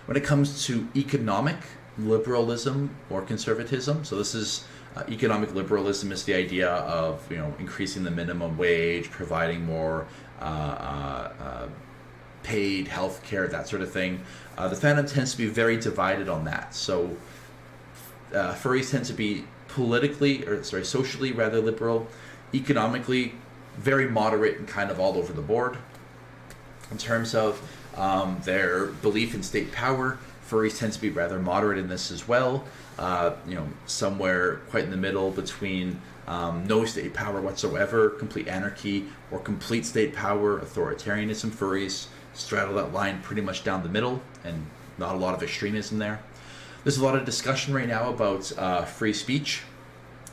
When it comes to economic liberalism or conservatism, so this is economic liberalism is the idea of increasing the minimum wage, providing more paid health care, that sort of thing. The fandom tends to be very divided on that. So furries tend to be socially rather liberal, economically very moderate and kind of all over the board. In terms of their belief in state power, furries tend to be rather moderate in this as well. Somewhere quite in the middle between no state power whatsoever, complete anarchy, or complete state power, authoritarianism. Furries straddle that line pretty much down the middle, and not a lot of extremism there. There's a lot of discussion right now about free speech.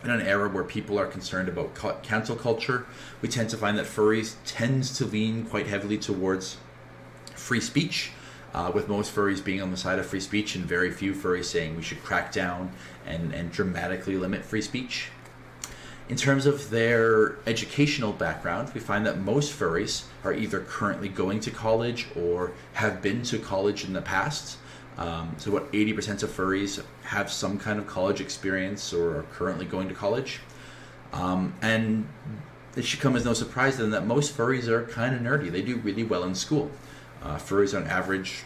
In an era where people are concerned about cancel culture, we tend to find that furries tends to lean quite heavily towards free speech, with most furries being on the side of free speech and very few furries saying we should crack down and dramatically limit free speech. In terms of their educational background, we find that most furries are either currently going to college or have been to college in the past. So about 80% of furries have some kind of college experience or are currently going to college. And it should come as no surprise then that most furries are kind of nerdy. They do really well in school. Furries on average,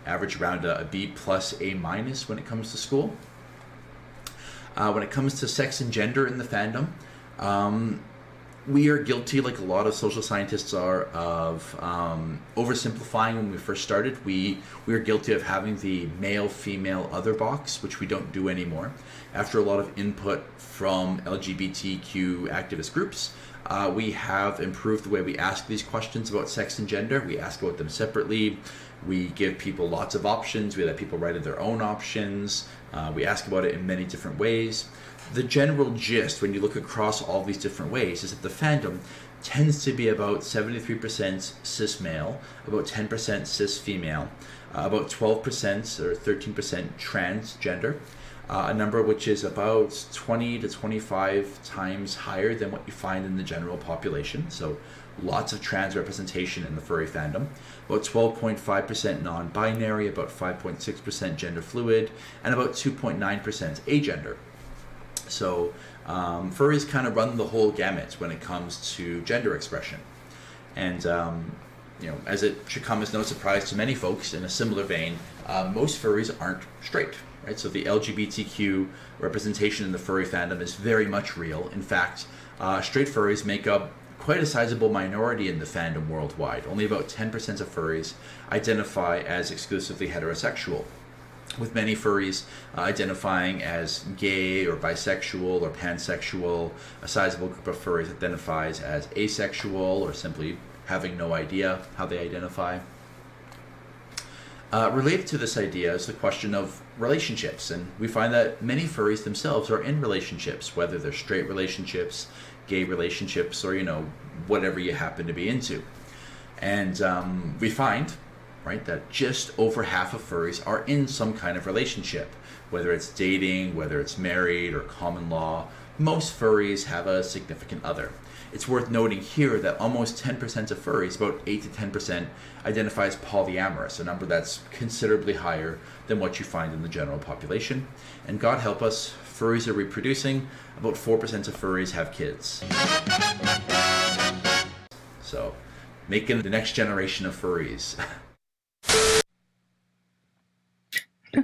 average around a B plus A minus when it comes to school. When it comes to sex and gender in the fandom, we are guilty, like a lot of social scientists are, of oversimplifying. When we first started, we are guilty of having the male-female other box, which we don't do anymore. After a lot of input from LGBTQ activist groups, we have improved the way we ask these questions about sex and gender. We ask about them separately. We give people lots of options. We let people write in their own options. We ask about it in many different ways. The general gist, when you look across all these different ways, is that the fandom tends to be about 73% cis male, about 10% cis female, about 12% or 13% transgender, a number which is about 20 to 25 times higher than what you find in the general population. So lots of trans representation in the furry fandom. About 12.5% non-binary, about 5.6% gender fluid, and about 2.9% agender. So furries kind of run the whole gamut when it comes to gender expression. And as it should come as no surprise to many folks, in a similar vein, most furries aren't straight. Right? So the LGBTQ representation in the furry fandom is very much real. In fact, straight furries make up quite a sizable minority in the fandom worldwide. Only about 10% of furries identify as exclusively heterosexual, with many furries identifying as gay or bisexual or pansexual. A sizable group of furries identifies as asexual or simply having no idea how they identify. Related to this idea is the question of relationships, and we find that many furries themselves are in relationships, whether they're straight relationships, gay relationships, or whatever you happen to be into. And we find, right, that just over half of furries are in some kind of relationship, whether it's dating, whether it's married or common law. Most furries have a significant other. It's worth noting here that almost 10% of furries, about 8 to 10%, identify as polyamorous, a number that's considerably higher than what you find in the general population. And God help us, furries are reproducing. About 4% of furries have kids. So, making the next generation of furries.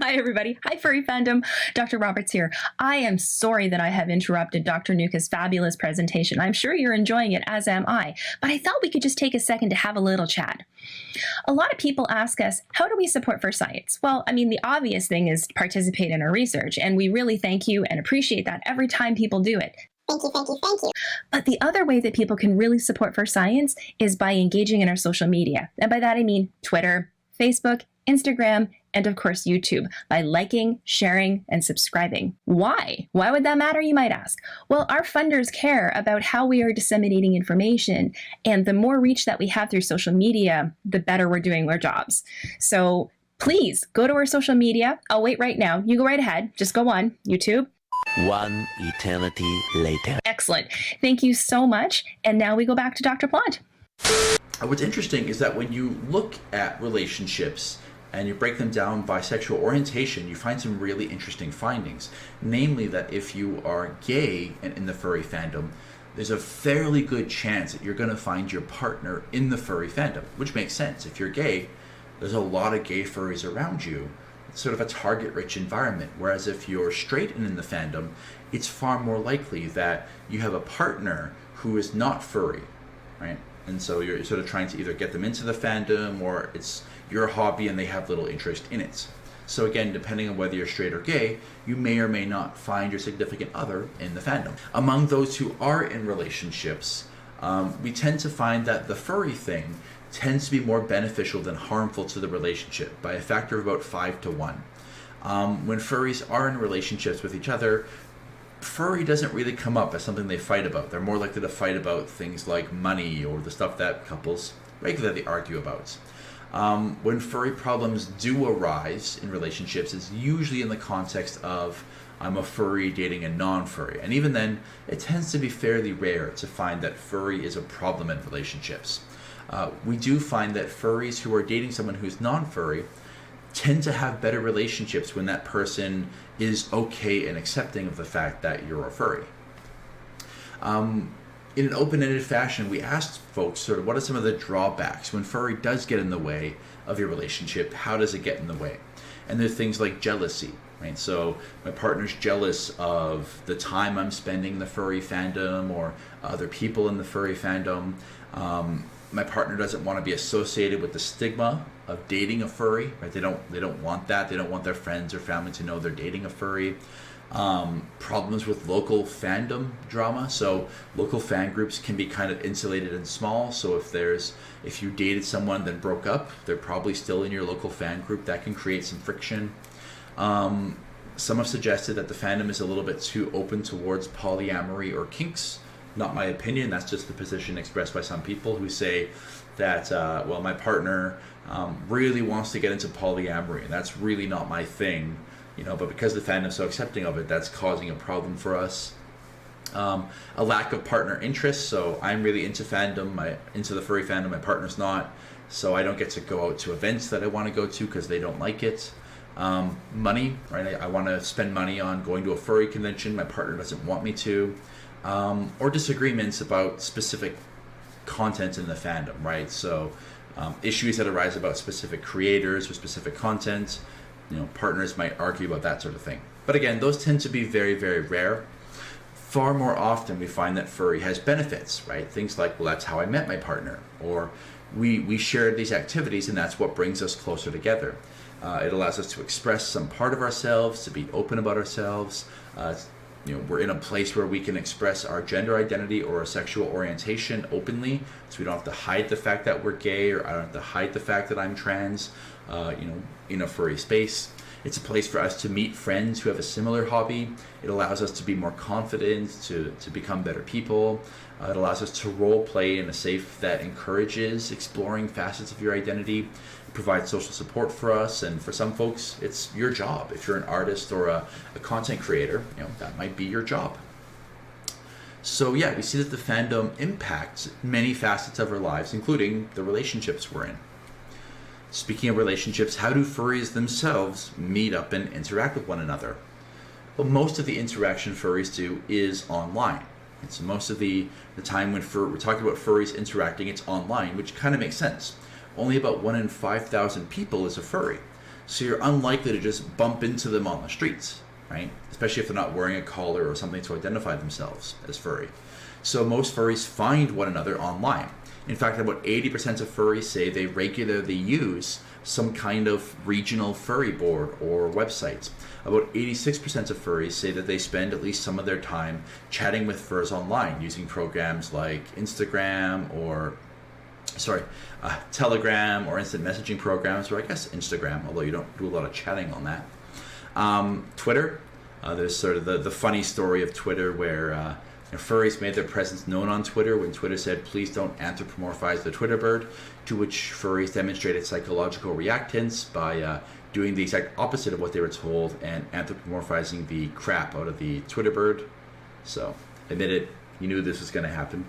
I Hi, everybody. Hi, Furry Fandom. Dr. Roberts here. I am sorry that I have interrupted Dr. Nuka's fabulous presentation. I'm sure you're enjoying it, as am I, but I thought we could just take a second to have a little chat. A lot of people ask us, how do we support FurScience? Well, I mean, the obvious thing is participate in our research, and we really thank you and appreciate that every time people do it. Thank you, thank you, thank you. But the other way that people can really support FurScience is by engaging in our social media. And by that I mean Twitter, Facebook, Instagram, and of course YouTube, by liking, sharing, and subscribing. Why? Why would that matter, you might ask? Well, our funders care about how we are disseminating information, and the more reach that we have through social media, the better we're doing our jobs. So please go to our social media. I'll wait right now. You go right ahead. Just go on YouTube. One eternity later. Excellent. Thank you so much. And now we go back to Dr. Plante. What's interesting is that when you look at relationships and you break them down by sexual orientation, you find some really interesting findings. Namely, that if you are gay and in the furry fandom, there's a fairly good chance that you're going to find your partner in the furry fandom, which makes sense. If you're gay, there's a lot of gay furries around you. It's sort of a target-rich environment. Whereas if you're straight and in the fandom, it's far more likely that you have a partner who is not furry, right? And so you're sort of trying to either get them into the fandom, or it's your hobby and they have little interest in it. So again, depending on whether you're straight or gay, you may or may not find your significant other in the fandom. Among those who are in relationships, we tend to find that the furry thing tends to be more beneficial than harmful to the relationship by a factor of about 5 to 1. When furries are in relationships with each other, furry doesn't really come up as something they fight about. They're more likely to fight about things like money or the stuff that couples regularly argue about. When furry problems do arise in relationships, it's usually in the context of I'm a furry dating a non-furry. And even then, it tends to be fairly rare to find that furry is a problem in relationships. We do find that furries who are dating someone who's non-furry tend to have better relationships when that person is okay and accepting of the fact that you're a furry. In an open-ended fashion, we asked folks sort of what are some of the drawbacks when furry does get in the way of your relationship. How does it get in the way? And there's things like jealousy, right? So my partner's jealous of the time I'm spending in the furry fandom or other people in the furry fandom. My partner doesn't want to be associated with the stigma of dating a furry, right? They don't want that. They don't want their friends or family to know they're dating a furry. Problems with local fandom drama. So local fan groups can be kind of insulated and small. So if you dated someone then broke up, they're probably still in your local fan group. That can create some friction. Some have suggested that the fandom is a little bit too open towards polyamory or kinks. Not my opinion, that's just the position expressed by some people who say that, well, my partner really wants to get into polyamory, and that's really not my thing, but because the fandom's so accepting of it, that's causing a problem for us. A lack of partner interest, so I'm really into fandom, into the furry fandom, my partner's not, so I don't get to go out to events that I want to go to because they don't like it. Money, right? I want to spend money on going to a furry convention, my partner doesn't want me to. Or disagreements about specific content in the fandom, right? So issues that arise about specific creators or specific content, partners might argue about that sort of thing. But again, those tend to be very, very rare. Far more often we find that furry has benefits, right? Things like, well, that's how I met my partner, or we shared these activities and that's what brings us closer together. It allows us to express some part of ourselves, to be open about ourselves. We're in a place where we can express our gender identity or our sexual orientation openly, so we don't have to hide the fact that we're gay, or I don't have to hide the fact that I'm trans, in a furry space. It's a place for us to meet friends who have a similar hobby. It allows us to be more confident, to become better people. It allows us to role play in a safe that encourages exploring facets of your identity. Provide social support for us, and for some folks it's your job. If you're an artist or a content creator, that might be your job. So yeah, we see that the fandom impacts many facets of our lives, including the relationships we're in. Speaking of relationships, how do furries themselves meet up and interact with one another? Well, most of the interaction furries do is online. And so most of the time when we're talking about furries interacting, it's online, which kind of makes sense. Only about 1 in 5,000 people is a furry. so you're unlikely to just bump into them on the streets, right? Especially if they're not wearing a collar or something to identify themselves as furry. So most furries find one another online. In fact, about 80% of furries say they regularly use some kind of regional furry board or website. About 86% of furries say that they spend at least some of their time chatting with furs online using programs like Telegram or instant messaging programs, or I guess Instagram, although you don't do a lot of chatting on that. Twitter, there's sort of the funny story of Twitter where furries made their presence known on Twitter when Twitter said, please don't anthropomorphize the Twitter bird, to which furries demonstrated psychological reactance by doing the exact opposite of what they were told and anthropomorphizing the crap out of the Twitter bird. So, admit it, you knew this was going to happen.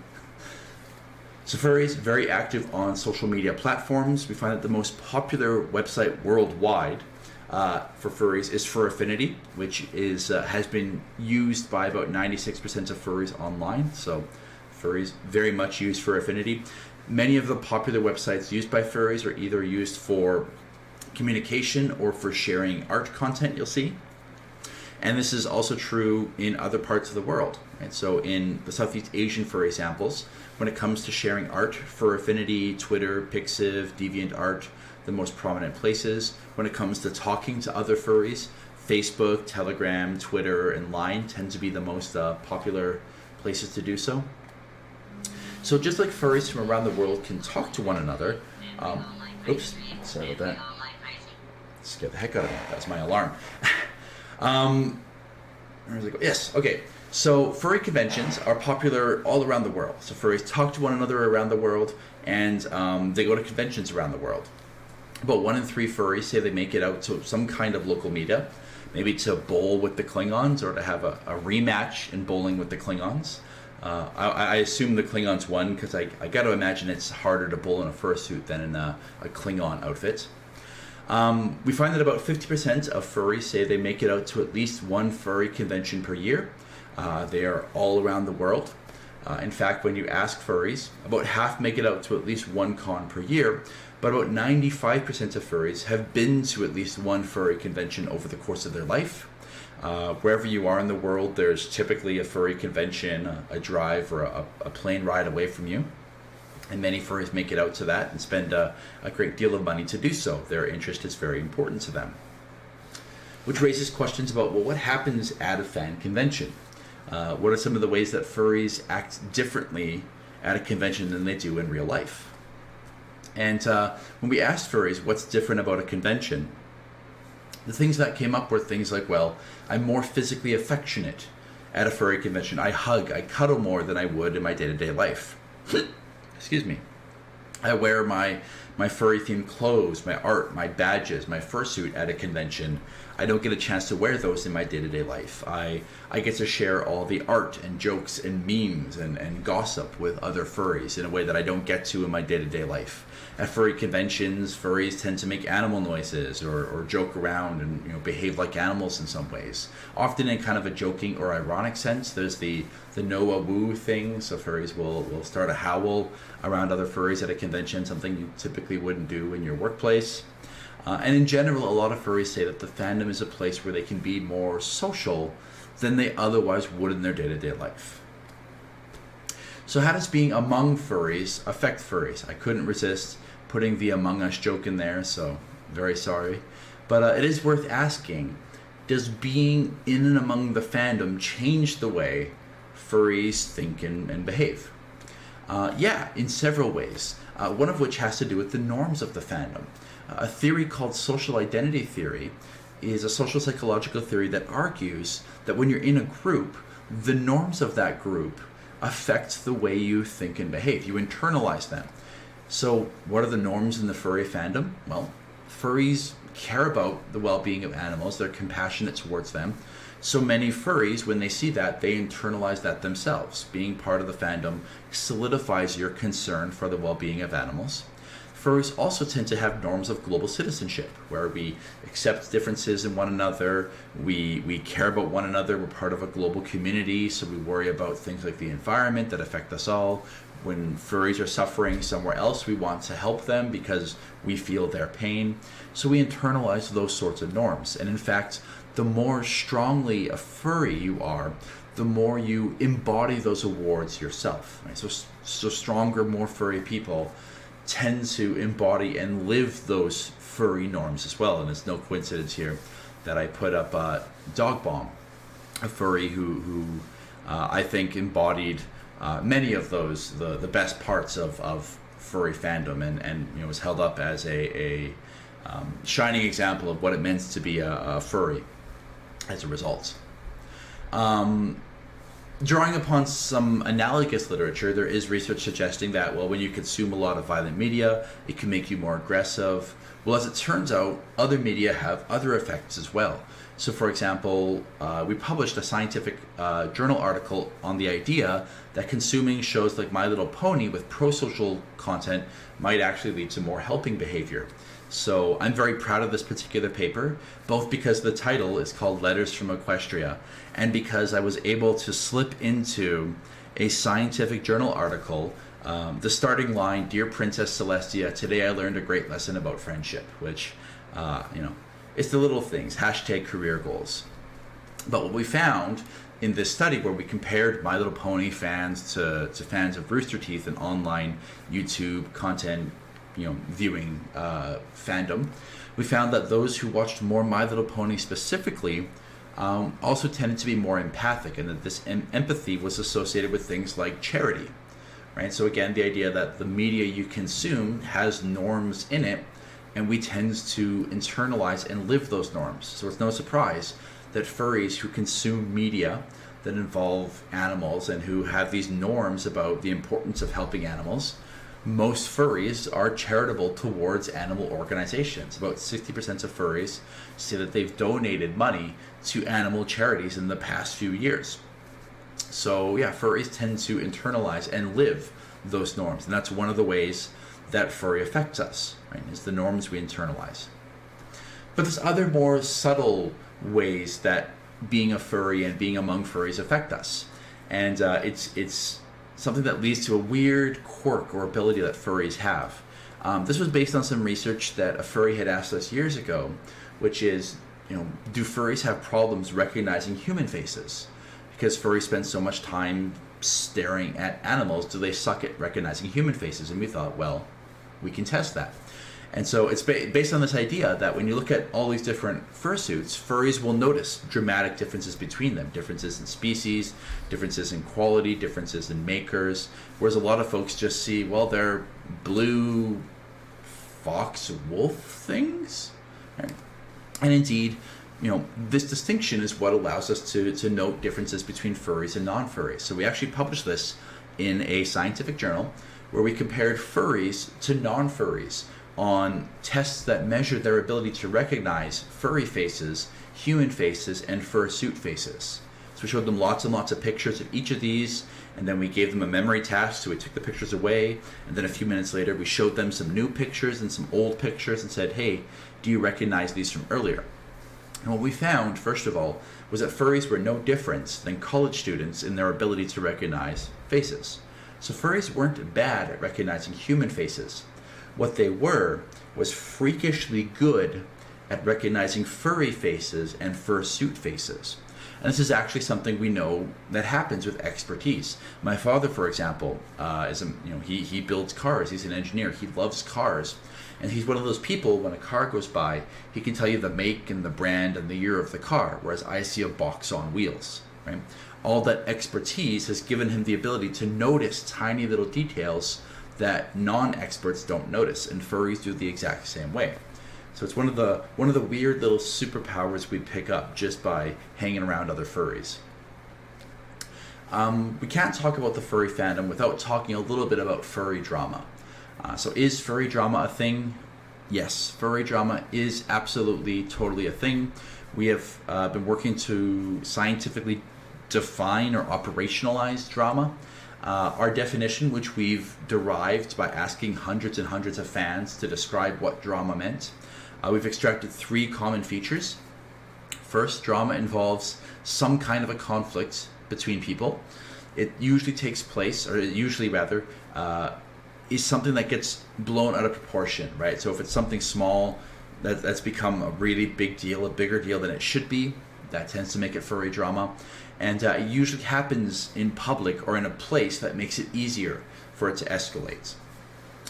So furries, very active on social media platforms. We find that the most popular website worldwide for furries is Furaffinity, which is has been used by about 96% of furries online. So furries very much use Furaffinity. Many of the popular websites used by furries are either used for communication or for sharing art content, you'll see. And this is also true in other parts of the world. Right? So in the Southeast Asian, for examples, when it comes to sharing art, Furaffinity, Twitter, Pixiv, DeviantArt, the most prominent places. When it comes to talking to other furries, Facebook, Telegram, Twitter, and Line tend to be the most popular places to do so. So just like furries from around the world can talk to one another, oops, sorry about that. Scared the heck out of me. That's my alarm. Where does it go? Yes, okay. So furry conventions are popular all around the world. So furries talk to one another around the world, and they go to conventions around the world. About 1 in 3 furries say they make it out to some kind of local meetup, maybe to bowl with the Klingons or to have a rematch in bowling with the Klingons. I assume the Klingons won because I got to imagine it's harder to bowl in a fursuit than in a Klingon outfit. We find that about 50% of furries say they make it out to at least one furry convention per year. They are all around the world. In fact, when you ask furries, about half make it out to at least one con per year, but about 95% of furries have been to at least one furry convention over the course of their life. Wherever you are in the world, there's typically a furry convention, a drive, or a plane ride away from you. And many furries make it out to that and spend a great deal of money to do so. Their interest is very important to them. Which raises questions about, well, what happens at a fan convention? What are some of the ways that furries act differently at a convention than they do in real life? And when we asked furries what's different about a convention, the things that came up were things like, well, I'm more physically affectionate at a furry convention. I hug, I cuddle more than I would in my day-to-day life. Excuse me. I wear my furry-themed clothes, my art, my badges, my fursuit at a convention. I don't get a chance to wear those in my day-to-day life. I get to share all the art and jokes and memes and gossip with other furries in a way that I don't get to in my day-to-day life. At furry conventions, furries tend to make animal noises or joke around and behave like animals in some ways. Often in kind of a joking or ironic sense. There's the Noah woo thing, so furries will start a howl around other furries at a convention, something you typically wouldn't do in your workplace. And in general, a lot of furries say that the fandom is a place where they can be more social than they otherwise would in their day-to-day life. So how does being among furries affect furries? I couldn't resist putting the Among Us joke in there, so very sorry. But it is worth asking, does being in and among the fandom change the way furries think and behave? Yeah, in several ways. One of which has to do with the norms of the fandom. A theory called social identity theory is a social psychological theory that argues that when you're in a group, the norms of that group affect the way you think and behave. You internalize them. So what are the norms in the furry fandom? Well, furries care about the well-being of animals. They're compassionate towards them. So many furries, when they see that, they internalize that themselves. Being part of the fandom solidifies your concern for the well-being of animals. Furries also tend to have norms of global citizenship, where we accept differences in one another, we care about one another, we're part of a global community, so we worry about things like the environment that affect us all. When furries are suffering somewhere else, we want to help them because we feel their pain. So we internalize those sorts of norms. And in fact, the more strongly a furry you are, the more you embody those awards yourself. Right? So stronger, more furry people tend to embody and live those furry norms as well. And it's no coincidence here that I put up Dog Bomb, a furry who I think embodied many of those, the best parts of furry fandom, and you know, was held up as a shining example of what it meant to be a furry as a result. Drawing upon some analogous literature, there is research suggesting that, well, when you consume a lot of violent media, it can make you more aggressive. Well, as it turns out, other media have other effects as well. So, for example, we published a scientific journal article on the idea that consuming shows like My Little Pony with pro-social content might actually lead to more helping behavior. So I'm very proud of this particular paper, both because the title is called Letters from Equestria, and because I was able to slip into a scientific journal article the starting line, "Dear Princess Celestia, today I learned a great lesson about friendship," which, you know, it's the little things, #career goals. But what we found in this study, where we compared My Little Pony fans to fans of Rooster Teeth, and online YouTube content, you know, viewing fandom, we found that those who watched more My Little Pony specifically also tended to be more empathic, and that this empathy was associated with things like charity, right? So again, the idea that the media you consume has norms in it, and we tend to internalize and live those norms. So it's no surprise that furries who consume media that involve animals and who have these norms about the importance of helping animals, most furries are charitable towards animal organizations. About 60% of furries say that they've donated money to animal charities in the past few years. So yeah, furries tend to internalize and live those norms, and that's one of the ways that furry affects us, right? Is the norms we internalize. But there's other more subtle ways that being a furry and being among furries affect us, and it's something that leads to a weird quirk or ability that furries have. This was based on some research that a furry had asked us years ago, which is, you know, do furries have problems recognizing human faces? Because furries spend so much time staring at animals, do they suck at recognizing human faces? And we thought, well, we can test that. And so it's based on this idea that when you look at all these different fursuits, furries will notice dramatic differences between them, differences in species, differences in quality, differences in makers, whereas a lot of folks just see, well, they're blue fox wolf things, right? And indeed, you know, this distinction is what allows us to note differences between furries and non-furries. So we actually published this in a scientific journal where we compared furries to non-furries on tests that measure their ability to recognize furry faces, human faces, and fursuit faces. So we showed them lots and lots of pictures of each of these, and then we gave them a memory task, so we took the pictures away, and then a few minutes later we showed them some new pictures and some old pictures and said, hey, do you recognize these from earlier? And what we found, first of all, was that furries were no different than college students in their ability to recognize faces. So furries weren't bad at recognizing human faces. What they were was freakishly good at recognizing furry faces and fursuit faces. And this is actually something we know that happens with expertise. My father, for example, he builds cars. He's an engineer. He loves cars. And he's one of those people, when a car goes by, he can tell you the make and the brand and the year of the car, whereas I see a box on wheels, right? All that expertise has given him the ability to notice tiny little details that non-experts don't notice, and furries do the exact same way. So it's one of the weird little superpowers we pick up just by hanging around other furries. We can't talk about the furry fandom without talking a little bit about furry drama. So is furry drama a thing? Yes, furry drama is absolutely, totally a thing. We have been working to scientifically define or operationalize drama. Our definition, which we've derived by asking hundreds and hundreds of fans to describe what drama meant, we've extracted 3 common features. First, drama involves some kind of a conflict between people. it usually takes place, or it usually rather, is something that gets blown out of proportion, right? So if it's something small that's become a really big deal, a bigger deal than it should be, that tends to make it furry drama. And it usually happens in public or in a place that makes it easier for it to escalate.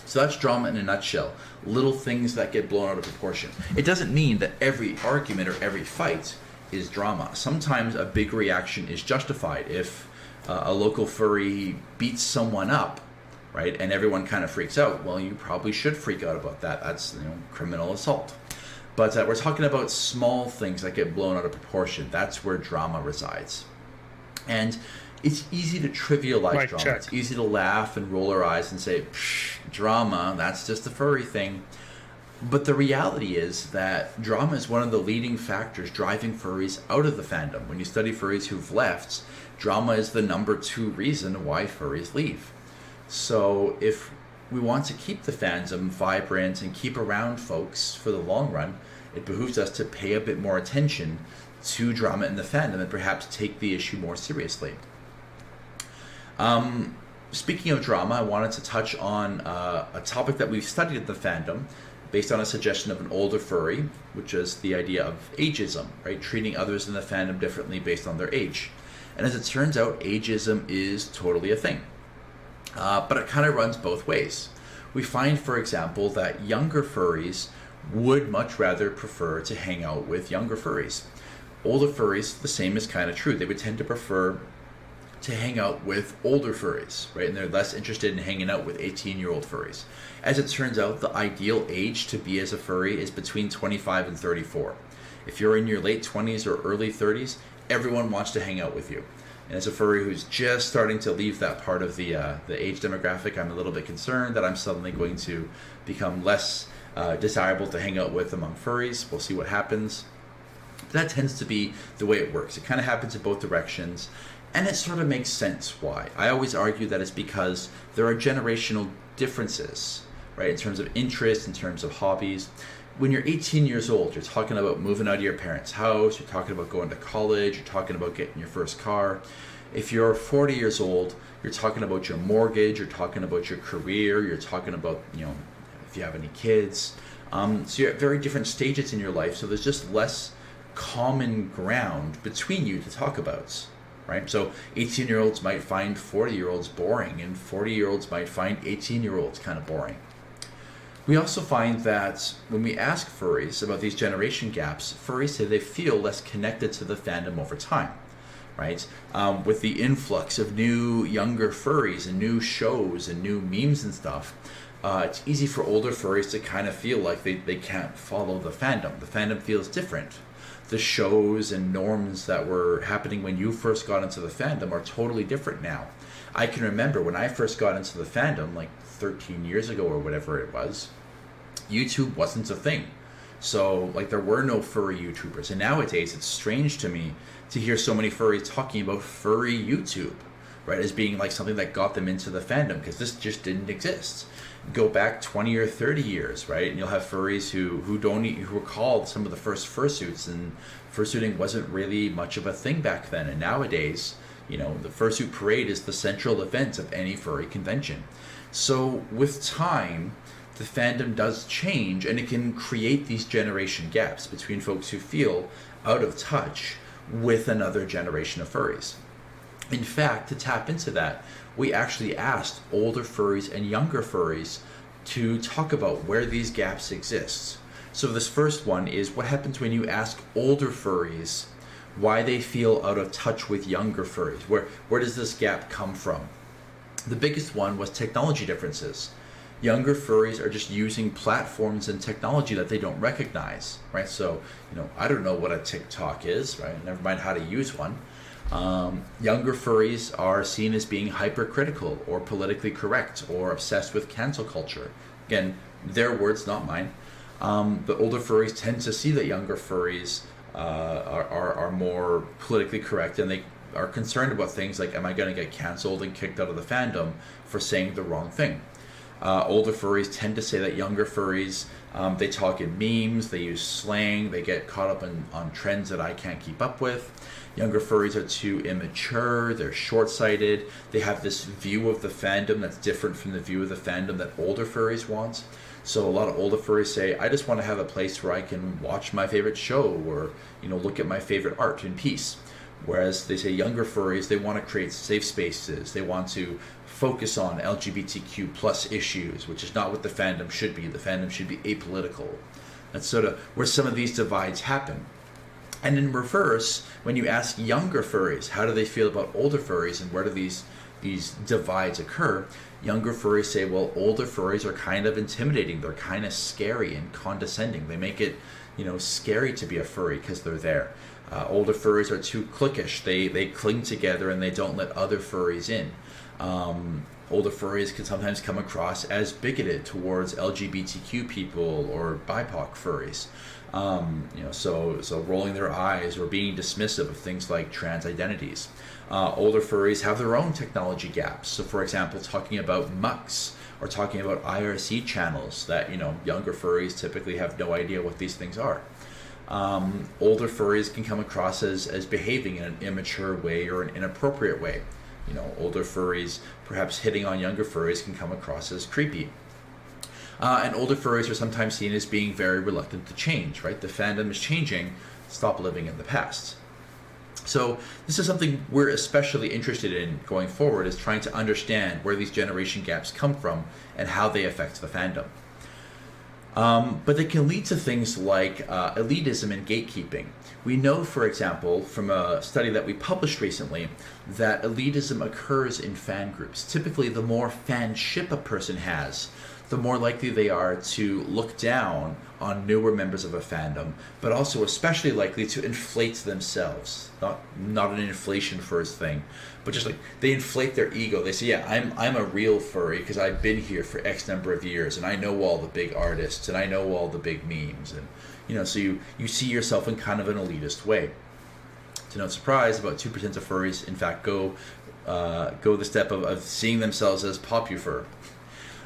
So that's drama in a nutshell. Little things that get blown out of proportion. It doesn't mean that every argument or every fight is drama. Sometimes a big reaction is justified. If a local furry beats someone up, right, and everyone kind of freaks out, well, you probably should freak out about that. That's, criminal assault. But we're talking about small things that get blown out of proportion. That's where drama resides. And it's easy to trivialize drama. It's easy to laugh and roll our eyes and say, drama, that's just a furry thing. But the reality is that drama is one of the leading factors driving furries out of the fandom. When you study furries who've left, drama is the number 2 reason why furries leave. So if we want to keep the fandom vibrant and keep around folks for the long run, it behooves us to pay a bit more attention to drama in the fandom and perhaps take the issue more seriously. Speaking of drama, I wanted to touch on a topic that we've studied in the fandom based on a suggestion of an older furry, which is the idea of ageism, right? Treating others in the fandom differently based on their age. And as it turns out, ageism is totally a thing. But it kind of runs both ways. We find, for example, that younger furries would much rather prefer to hang out with younger furries. Older furries, the same is kind of true. They would tend to prefer to hang out with older furries, right? And they're less interested in hanging out with 18-year-old furries. As it turns out, the ideal age to be as a furry is between 25 and 34. If you're in your late 20s or early 30s, everyone wants to hang out with you. And as a furry who's just starting to leave that part of the age demographic, I'm a little bit concerned that I'm suddenly going to become less desirable to hang out with among furries. We'll see what happens. That tends to be the way it works. It kind of happens in both directions. And it sort of makes sense why. I always argue that it's because there are generational differences, right, in terms of interests, in terms of hobbies. When you're 18 years old, you're talking about moving out of your parents' house, you're talking about going to college, you're talking about getting your first car. If you're 40 years old, you're talking about your mortgage, you're talking about your career, you're talking about, if you have any kids. So you're at very different stages in your life, so there's just less common ground between you to talk about. Right? So 18-year-olds might find 40-year-olds boring, and 40-year-olds might find 18-year-olds kind of boring. We also find that when we ask furries about these generation gaps, furries say they feel less connected to the fandom over time, right? With the influx of new, younger furries and new shows and new memes and stuff, it's easy for older furries to kind of feel like they can't follow the fandom. The fandom feels different. The shows and norms that were happening when you first got into the fandom are totally different now. I can remember when I first got into the fandom, like 13 years ago or whatever it was, YouTube wasn't a thing. So, there were no furry YouTubers. And nowadays, it's strange to me to hear so many furries talking about furry YouTube, right, as being like something that got them into the fandom, because this just didn't exist. Go back 20 or 30 years, right, and you'll have furries who were called some of the first fursuits, and fursuiting wasn't really much of a thing back then. And nowadays, the fursuit parade is the central event of any furry convention. So with time, the fandom does change, and it can create these generation gaps between folks who feel out of touch with another generation of furries. In fact, to tap into that, we actually asked older furries and younger furries to talk about where these gaps exist. So this first one is what happens when you ask older furries why they feel out of touch with younger furries. Where does this gap come from? The biggest one was technology differences. Younger furries are just using platforms and technology that they don't recognize, right? So, I don't know what a TikTok is, right? Never mind how to use one. Younger furries are seen as being hypercritical or politically correct or obsessed with cancel culture. Again, their words, not mine. The older furries tend to see that younger furries are more politically correct, and they are concerned about things like, am I going to get canceled and kicked out of the fandom for saying the wrong thing? Older furries tend to say that younger furries, they talk in memes, they use slang, they get caught up on trends that I can't keep up with. Younger furries are too immature, they're short-sighted, they have this view of the fandom that's different from the view of the fandom that older furries want. So a lot of older furries say, I just want to have a place where I can watch my favorite show or, look at my favorite art in peace. Whereas they say younger furries, they want to create safe spaces, they want to focus on LGBTQ plus issues, which is not what the fandom should be. The fandom should be apolitical. That's sort of where some of these divides happen. And in reverse, when you ask younger furries, how do they feel about older furries and where do these divides occur? Younger furries say, well, older furries are kind of intimidating. They're kind of scary and condescending. They make it, scary to be a furry because they're there. Older furries are too cliquish. They cling together and they don't let other furries in. Older furries can sometimes come across as bigoted towards LGBTQ people or BIPOC furries. So rolling their eyes or being dismissive of things like trans identities. Older furries have their own technology gaps. So, for example, talking about MUX or talking about IRC channels that, younger furries typically have no idea what these things are. Older furries can come across as behaving in an immature way or an inappropriate way. Older furries perhaps hitting on younger furries can come across as creepy. And older furries are sometimes seen as being very reluctant to change, right? The fandom is changing, stop living in the past. So this is something we're especially interested in going forward, is trying to understand where these generation gaps come from and how they affect the fandom. But they can lead to things like elitism and gatekeeping. We know, for example, from a study that we published recently, that elitism occurs in fan groups. Typically, the more fanship a person has, the more likely they are to look down on newer members of a fandom, but also especially likely to inflate themselves. Not an inflation first thing, but just like they inflate their ego. They say, yeah, I'm a real furry because I've been here for X number of years and I know all the big artists and I know all the big memes. And so you see yourself in kind of an elitist way. To no surprise, about 2% of furries in fact go the step of seeing themselves as popufur.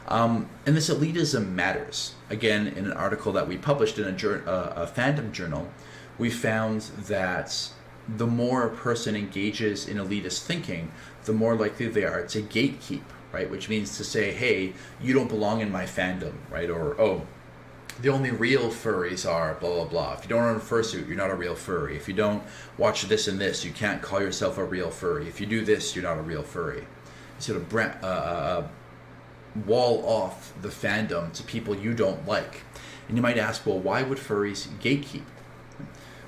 And this elitism matters. Again, in an article that we published in a fandom journal, we found that the more a person engages in elitist thinking, the more likely they are to gatekeep, right? Which means to say, hey, you don't belong in my fandom, right? Or, oh, the only real furries are blah, blah, blah. If you don't own a fursuit, you're not a real furry. If you don't watch this and this, you can't call yourself a real furry. If you do this, you're not a real furry. Sort of wall off the fandom to people you don't like. And you might ask, well, why would furries gatekeep?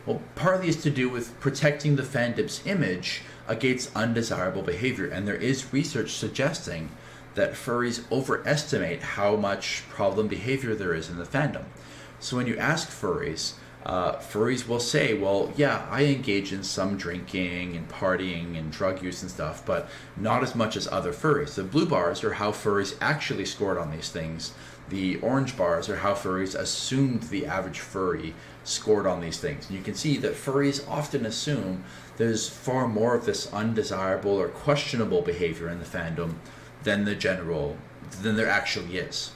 Well, partly is to do with protecting the fandom's image against undesirable behavior. And there is research suggesting that furries overestimate how much problem behavior there is in the fandom. So when you ask furries, furries will say, well, yeah, I engage in some drinking and partying and drug use and stuff, but not as much as other furries. The blue bars are how furries actually scored on these things. The orange bars are how furries assumed the average furry scored on these things. And you can see that furries often assume there's far more of this undesirable or questionable behavior in the fandom than there actually is.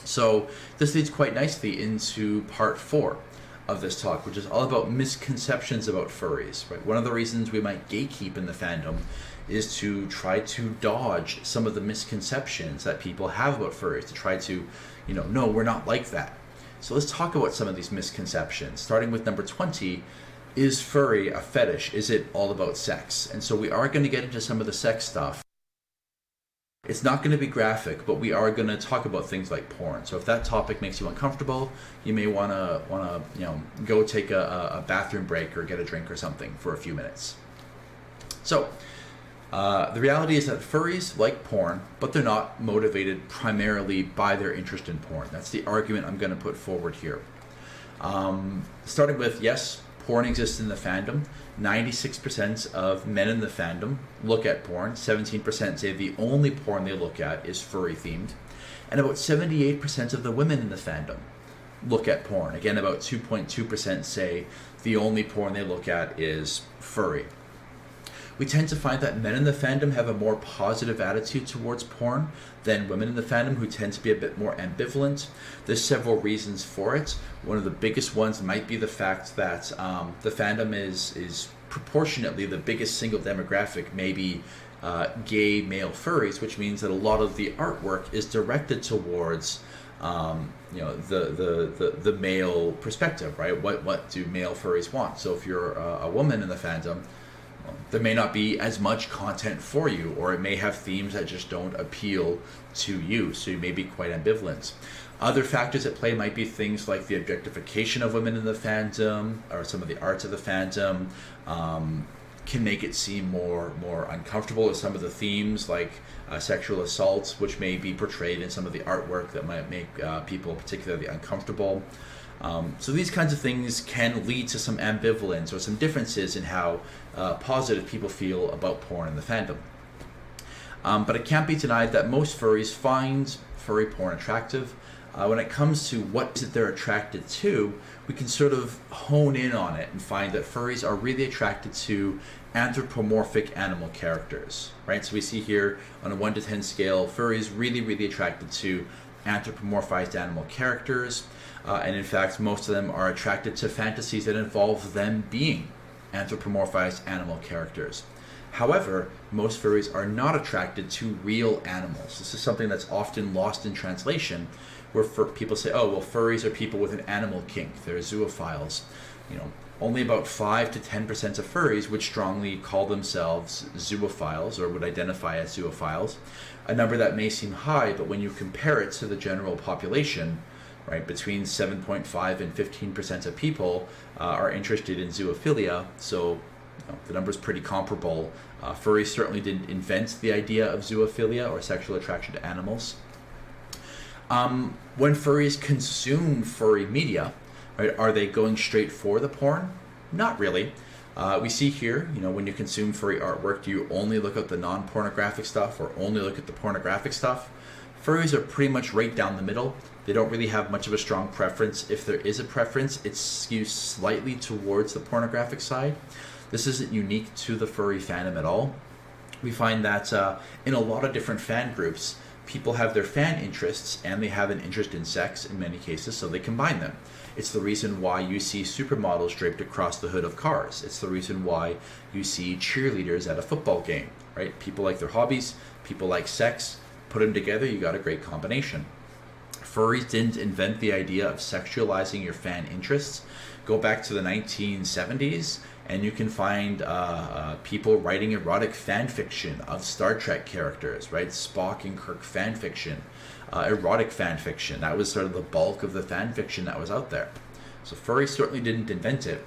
So this leads quite nicely into part 4 of this talk, which is all about misconceptions about furries, right? One of the reasons we might gatekeep in the fandom is to try to dodge some of the misconceptions that people have about furries, to try to, no, we're not like that. So let's talk about some of these misconceptions, starting with number 20. Is furry a fetish? Is it all about sex? And so we are going to get into some of the sex stuff. It's not going to be graphic, but we are going to talk about things like porn. So if that topic makes you uncomfortable, you may want to go take a bathroom break or get a drink or something for a few minutes. So the reality is that furries like porn, but they're not motivated primarily by their interest in porn. That's the argument I'm going to put forward here. Starting with, yes, porn exists in the fandom. 96% of men in the fandom look at porn. 17% say the only porn they look at is furry themed. And about 78% of the women in the fandom look at porn. Again, about 2.2% say the only porn they look at is furry. We tend to find that men in the fandom have a more positive attitude towards porn than women in the fandom, who tend to be a bit more ambivalent. There's several reasons for it. One of the biggest ones might be the fact that the fandom is proportionately the biggest single demographic may be gay male furries, which means that a lot of the artwork is directed towards the male perspective, right? What do male furries want? So if you're a woman in the fandom, there may not be as much content for you, or it may have themes that just don't appeal to you, so you may be quite ambivalent. Other factors at play might be things like the objectification of women in the fandom, or some of the arts of the fandom can make it seem more uncomfortable, or some of the themes like sexual assaults, which may be portrayed in some of the artwork that might make people particularly uncomfortable. So these kinds of things can lead to some ambivalence or some differences in how positive people feel about porn in the fandom. But it can't be denied that most furries find furry porn attractive. When it comes to what is it they're attracted to, we can sort of hone in on it and find that furries are really attracted to anthropomorphic animal characters, right? So we see here on a 1 to 10 scale, furries really attracted to anthropomorphized animal characters. And in fact, most of them are attracted to fantasies that involve them being anthropomorphized animal characters. However, most furries are not attracted to real animals. This is something that's often lost in translation, where people say, oh, well, furries are people with an animal kink. They're zoophiles. Only about 5 to 10% of furries would strongly call themselves zoophiles or would identify as zoophiles. A number that may seem high, but when you compare it to the general population, right, between 7.5 and 15% of people are interested in zoophilia, so the number is pretty comparable. Furries certainly didn't invent the idea of zoophilia or sexual attraction to animals. When furries consume furry media, right, are they going straight for the porn? Not really. We see here, when you consume furry artwork, do you only look at the non-pornographic stuff or only look at the pornographic stuff? Furries are pretty much right down the middle. They don't really have much of a strong preference. If there is a preference, it skews slightly towards the pornographic side. This isn't unique to the furry fandom at all. We find that in a lot of different fan groups, people have their fan interests and they have an interest in sex in many cases, so they combine them. It's the reason why you see supermodels draped across the hood of cars. It's the reason why you see cheerleaders at a football game, right? People like their hobbies, people like sex. Put them together, you got a great combination. Furries didn't invent the idea of sexualizing your fan interests. Go back to the 1970s and you can find people writing erotic fan fiction of Star Trek characters, right? Spock and Kirk fan fiction, erotic fan fiction. That was sort of the bulk of the fan fiction that was out there. So furries certainly didn't invent it.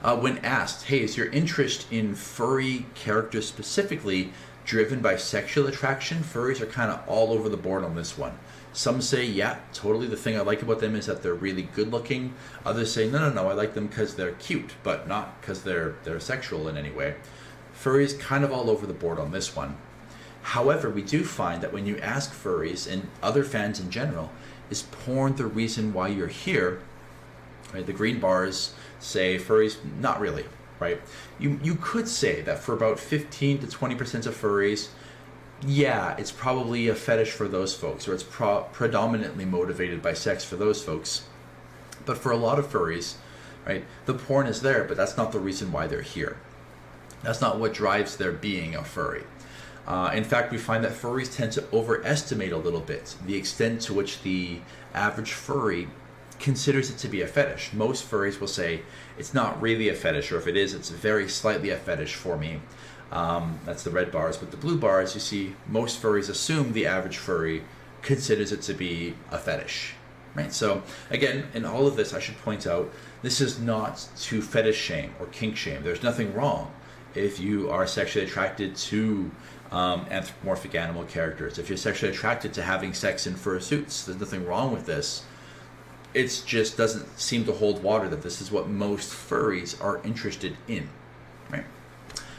When asked, hey, is your interest in furry characters specifically driven by sexual attraction? Furries are kind of all over the board on this one. Some say, yeah, totally. The thing I like about them is that they're really good looking. Others say, no, I like them because they're cute, but not because they're sexual in any way. Furries kind of all over the board on this one. However, we do find that when you ask furries and other fans in general, is porn the reason why you're here? Right? The green bars say furries, not really, right? You could say that for about 15 to 20% of furries, yeah, it's probably a fetish for those folks, or it's predominantly motivated by sex for those folks. But for a lot of furries, right, the porn is there, but that's not the reason why they're here. That's not what drives their being a furry. In fact, we find that furries tend to overestimate a little bit the extent to which the average furry considers it to be a fetish. Most furries will say, it's not really a fetish, or if it is, it's very slightly a fetish for me. That's the red bars. With the blue bars, you see most furries assume the average furry considers it to be a fetish. Right? So again, in all of this, I should point out, this is not to fetish shame or kink shame. There's nothing wrong if you are sexually attracted to anthropomorphic animal characters. If you're sexually attracted to having sex in fursuits, there's nothing wrong with this. It just doesn't seem to hold water that this is what most furries are interested in. Right?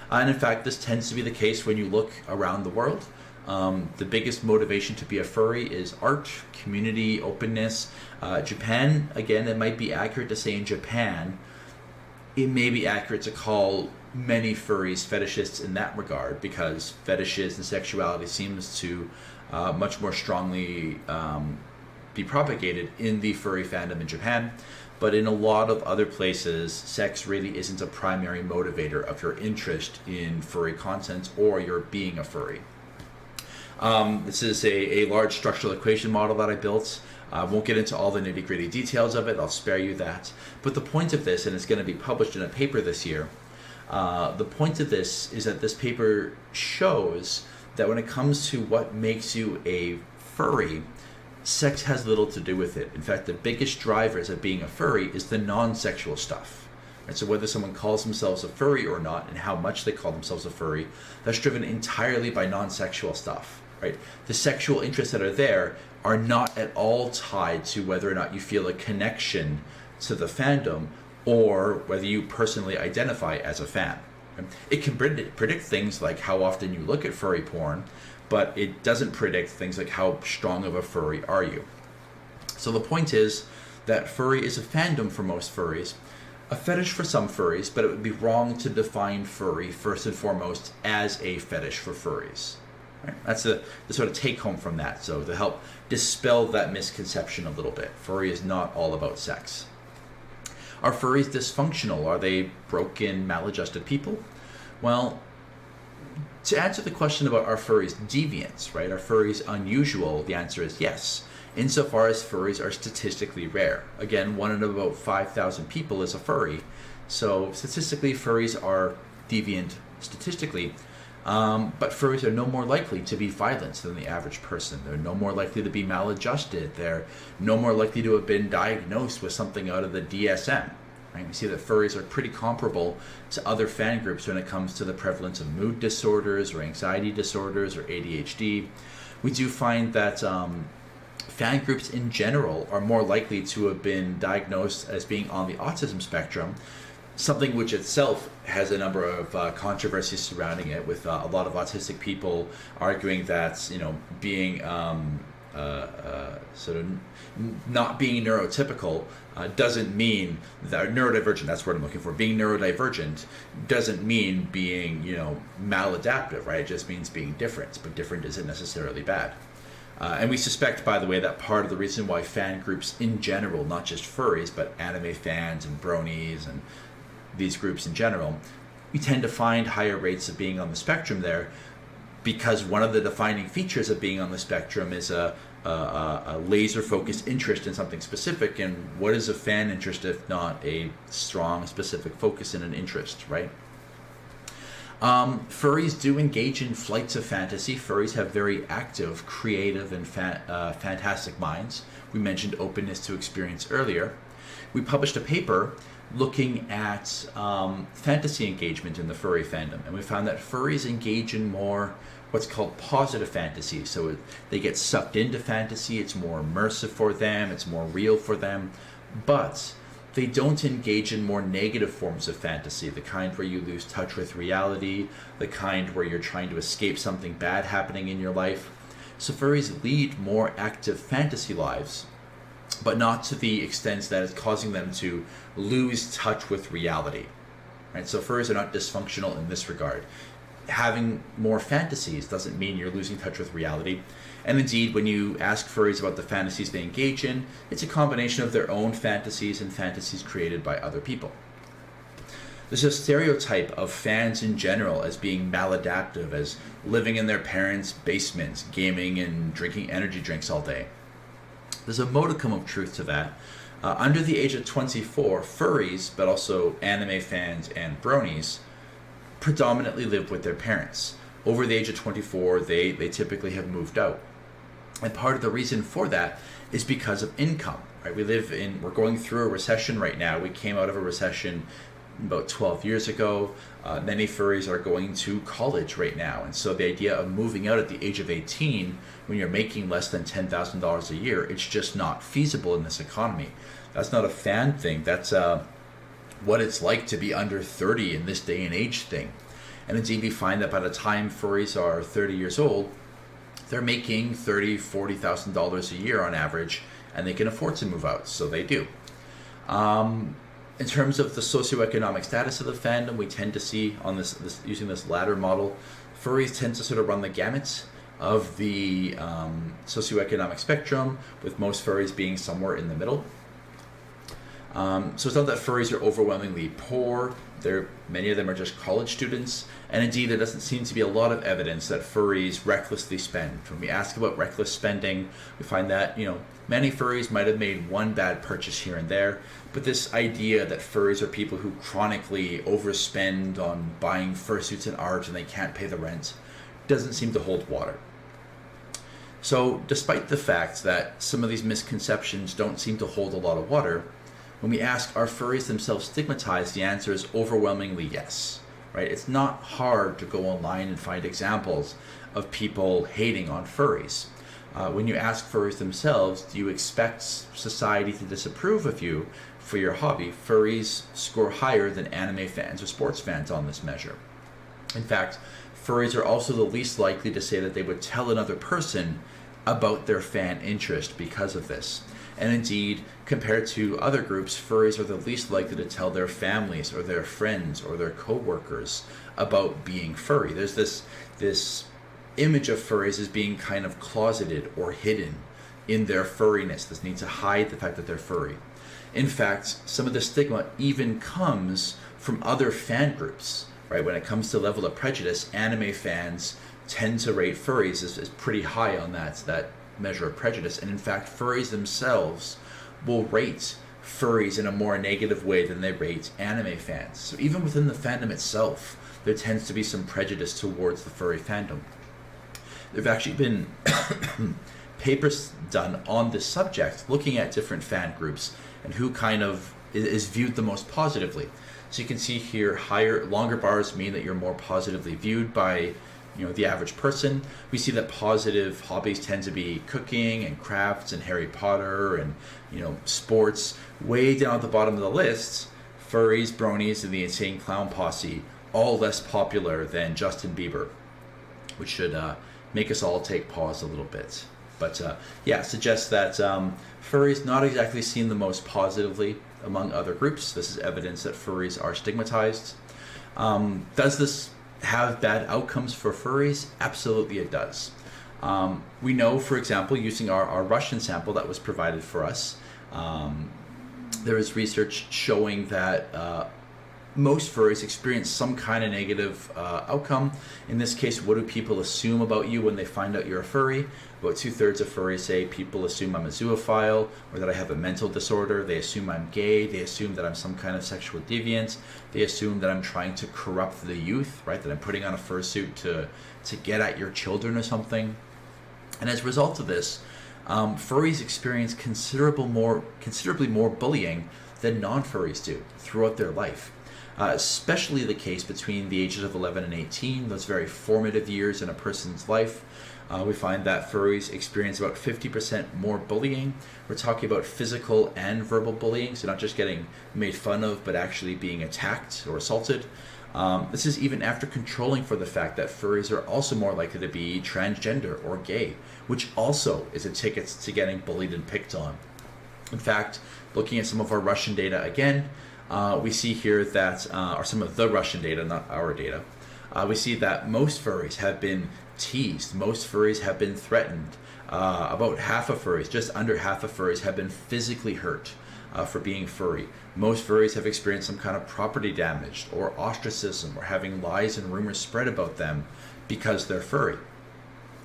And in fact, this tends to be the case when you look around the world. The biggest motivation to be a furry is art, community, openness. Japan, again, it might be accurate to say in Japan, it may be accurate to call many furries fetishists in that regard, because fetishes and sexuality seems to much more strongly be propagated in the furry fandom in Japan, but in a lot of other places, sex really isn't a primary motivator of your interest in furry content or your being a furry. This is a large structural equation model that I built. I won't get into all the nitty-gritty details of it. I'll spare you that. But the point of this, and it's going to be published in a paper this year, the point of this is that this paper shows that when it comes to what makes you a furry, sex has little to do with it. In fact, the biggest drivers of being a furry is the non-sexual stuff. And so whether someone calls themselves a furry or not, and how much they call themselves a furry, that's driven entirely by non-sexual stuff, right? The sexual interests that are there are not at all tied to whether or not you feel a connection to the fandom or whether you personally identify as a fan. It can predict things like how often you look at furry porn, but it doesn't predict things like how strong of a furry are you. So the point is that furry is a fandom for most furries, a fetish for some furries, but it would be wrong to define furry first and foremost as a fetish for furries. Right? That's the sort of take home from that. So to help dispel that misconception a little bit, furry is not all about sex. Are furries dysfunctional? Are they broken, maladjusted people? Well, to answer the question about are furries deviants, right? Are furries unusual? The answer is yes, insofar as furries are statistically rare. Again, 1 in about 5,000 people is a furry. So statistically, furries are deviant statistically, but furries are no more likely to be violent than the average person. They're no more likely to be maladjusted. They're no more likely to have been diagnosed with something out of the DSM. Right? We see that furries are pretty comparable to other fan groups when it comes to the prevalence of mood disorders or anxiety disorders or ADHD. We do find that fan groups in general are more likely to have been diagnosed as being on the autism spectrum, something which itself has a number of controversies surrounding it, with a lot of autistic people arguing that, you know, being sort of not being neurotypical doesn't mean that neurodivergent, that's what I'm looking for. Being neurodivergent doesn't mean being, you know, maladaptive, right? It just means being different, but different isn't necessarily bad. And we suspect, by the way, that part of the reason why fan groups in general, not just furries, but anime fans and bronies and these groups in general, we tend to find higher rates of being on the spectrum there, because one of the defining features of being on the spectrum is a laser-focused interest in something specific. And what is a fan interest if not a strong, specific focus in an interest, right? Furries do engage in flights of fantasy. Furries have very active, creative, and fantastic minds. We mentioned openness to experience earlier. We published a paper looking at fantasy engagement in the furry fandom, and we found that furries engage in more what's called positive fantasy. So they get sucked into fantasy, it's more immersive for them, it's more real for them, but they don't engage in more negative forms of fantasy, the kind where you lose touch with reality, the kind where you're trying to escape something bad happening in your life. So furries lead more active fantasy lives, but not to the extent that it's causing them to lose touch with reality. Right? So furries are not dysfunctional in this regard. Having more fantasies doesn't mean you're losing touch with reality. And indeed, when you ask furries about the fantasies they engage in, it's a combination of their own fantasies and fantasies created by other people. There's a stereotype of fans in general as being maladaptive, as living in their parents' basements, gaming and drinking energy drinks all day. There's a modicum of truth to that. Under the age of 24, furries, but also anime fans and bronies, predominantly live with their parents. Over the age of 24, they typically have moved out. And part of the reason for that is because of income. Right? We're going through a recession right now. We came out of a recession about 12 years ago. Many furries are going to college right now. And so the idea of moving out at the age of 18 when you're making less than $10,000 a year, it's just not feasible in this economy. That's not a fan thing. That's what it's like to be under 30 in this day and age thing. And indeed, we find that by the time furries are 30 years old, they're making $30,000, $40,000 a year on average, and they can afford to move out, so they do. In terms of the socioeconomic status of the fandom, we tend to see on this using this ladder model, furries tend to sort of run the gamut. of the socioeconomic spectrum, with most furries being somewhere in the middle. So it's not that furries are overwhelmingly poor. Many of them are just college students, and indeed there doesn't seem to be a lot of evidence that furries recklessly spend. When we ask about reckless spending, we find that many furries might have made one bad purchase here and there, but this idea that furries are people who chronically overspend on buying fursuits and art and they can't pay the rent doesn't seem to hold water. So despite the fact that some of these misconceptions don't seem to hold a lot of water, when we ask, are furries themselves stigmatized, the answer is overwhelmingly yes. Right? It's not hard to go online and find examples of people hating on furries. When you ask furries themselves, do you expect society to disapprove of you for your hobby? Furries score higher than anime fans or sports fans on this measure. In fact, furries are also the least likely to say that they would tell another person about their fan interest because of this. And indeed, compared to other groups, furries are the least likely to tell their families or their friends or their co-workers about being furry. There's this image of furries as being kind of closeted or hidden in their furriness, this need to hide the fact that they're furry. In fact, some of the stigma even comes from other fan groups, right? When it comes to level of prejudice, anime fans tend to rate furries as pretty high on that measure of prejudice, and in fact furries themselves will rate furries in a more negative way than they rate anime fans. So even within the fandom itself, there tends to be some prejudice towards the furry fandom. There have actually been papers done on this subject looking at different fan groups and who kind of is viewed the most positively. So you can see here, longer bars mean that you're more positively viewed by the average person. We see that positive hobbies tend to be cooking and crafts and Harry Potter and sports. Way down at the bottom of the list, furries, bronies, and the Insane Clown Posse, all less popular than Justin Bieber, which should make us all take pause a little bit. But suggests that furries not exactly seen the most positively among other groups. This is evidence that furries are stigmatized. Does this have bad outcomes for furries? Absolutely it does. We know, for example, using our Russian sample that was provided for us, there is research showing that most furries experience some kind of negative outcome. In this case, what do people assume about you when they find out you're a furry? About 2/3 of furries say people assume I'm a zoophile or that I have a mental disorder. They assume I'm gay. They assume that I'm some kind of sexual deviant. They assume that I'm trying to corrupt the youth, right? That I'm putting on a fursuit to get at your children or something. And as a result of this, furries experience considerably more bullying than non-furries do throughout their life. Especially the case between the ages of 11 and 18, those very formative years in a person's life. We find that furries experience about 50% more bullying. We're talking about physical and verbal bullying, so not just getting made fun of, but actually being attacked or assaulted. This is even after controlling for the fact that furries are also more likely to be transgender or gay, which also is a ticket to getting bullied and picked on. In fact, looking at some of our Russian data again, we see here that, or some of the Russian data, not our data, we see that most furries have been teased, most furries have been threatened. About half of furries, just under half of furries, have been physically hurt for being furry. Most furries have experienced some kind of property damage or ostracism or having lies and rumors spread about them because they're furry.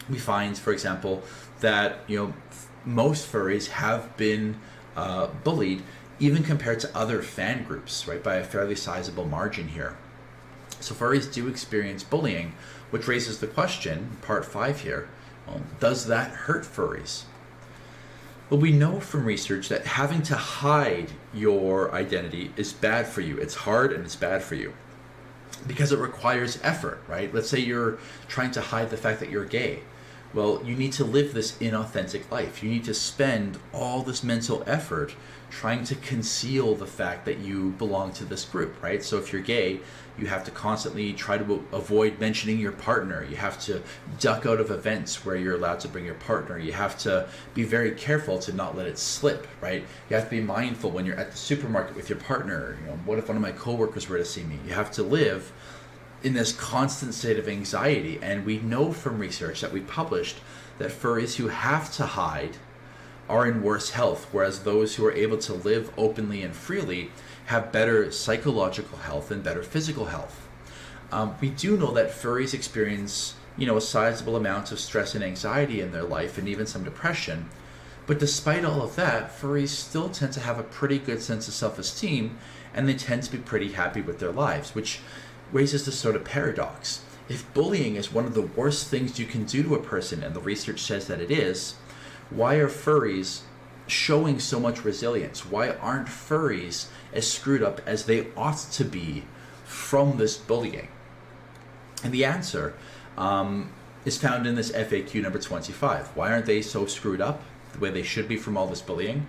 We find, for example, that most furries have been bullied even compared to other fan groups, right, by a fairly sizable margin here. So furries do experience bullying, which raises the question, part 5 here, well, does that hurt furries? Well, we know from research that having to hide your identity is bad for you. It's hard and it's bad for you because it requires effort, right? Let's say you're trying to hide the fact that you're gay. Well, you need to live this inauthentic life. You need to spend all this mental effort trying to conceal the fact that you belong to this group, right? So if you're gay, you have to constantly try to avoid mentioning your partner. You have to duck out of events where you're allowed to bring your partner. You have to be very careful to not let it slip, right? You have to be mindful when you're at the supermarket with your partner. What if one of my coworkers were to see me? You have to live in this constant state of anxiety. And we know from research that we published that furries who have to hide are in worse health, whereas those who are able to live openly and freely have better psychological health and better physical health. We do know that furries experience, a sizable amount of stress and anxiety in their life, and even some depression. But despite all of that, furries still tend to have a pretty good sense of self-esteem, and they tend to be pretty happy with their lives, which raises this sort of paradox. If bullying is one of the worst things you can do to a person, and the research says that it is, why are furries showing so much resilience? Why aren't furries as screwed up as they ought to be from this bullying? And the answer is found in this FAQ number 25. Why aren't they so screwed up the way they should be from all this bullying?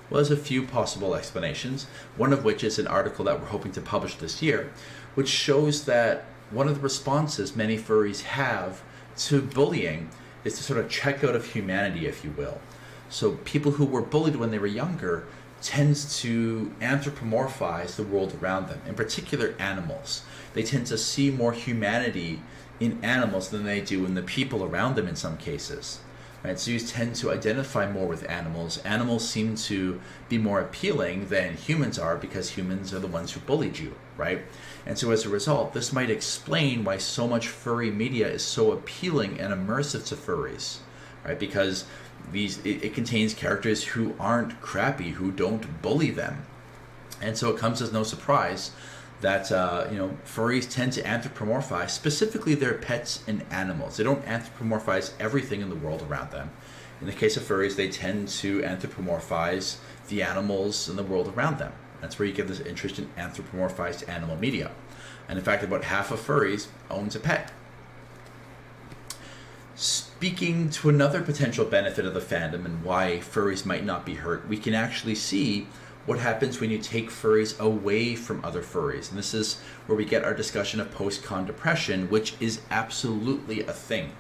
Well, there's a few possible explanations, one of which is an article that we're hoping to publish this year, which shows that one of the responses many furries have to bullying is to sort of check out of humanity, if you will. So people who were bullied when they were younger tends to anthropomorphize the world around them, in particular animals. They tend to see more humanity in animals than they do in the people around them in some cases. Right? So you tend to identify more with animals. Animals seem to be more appealing than humans are because humans are the ones who bullied you, right? And so as a result, this might explain why so much furry media is so appealing and immersive to furries, right? Because it contains characters who aren't crappy, who don't bully them. And so it comes as no surprise that furries tend to anthropomorphize specifically their pets and animals. They don't anthropomorphize everything in the world around them. In the case of furries, they tend to anthropomorphize the animals in the world around them. That's where you get this interest in anthropomorphized animal media. And in fact, about half of furries owns a pet. Speaking to another potential benefit of the fandom and why furries might not be hurt, we can actually see what happens when you take furries away from other furries. And this is where we get our discussion of post-con depression, which is absolutely a thing.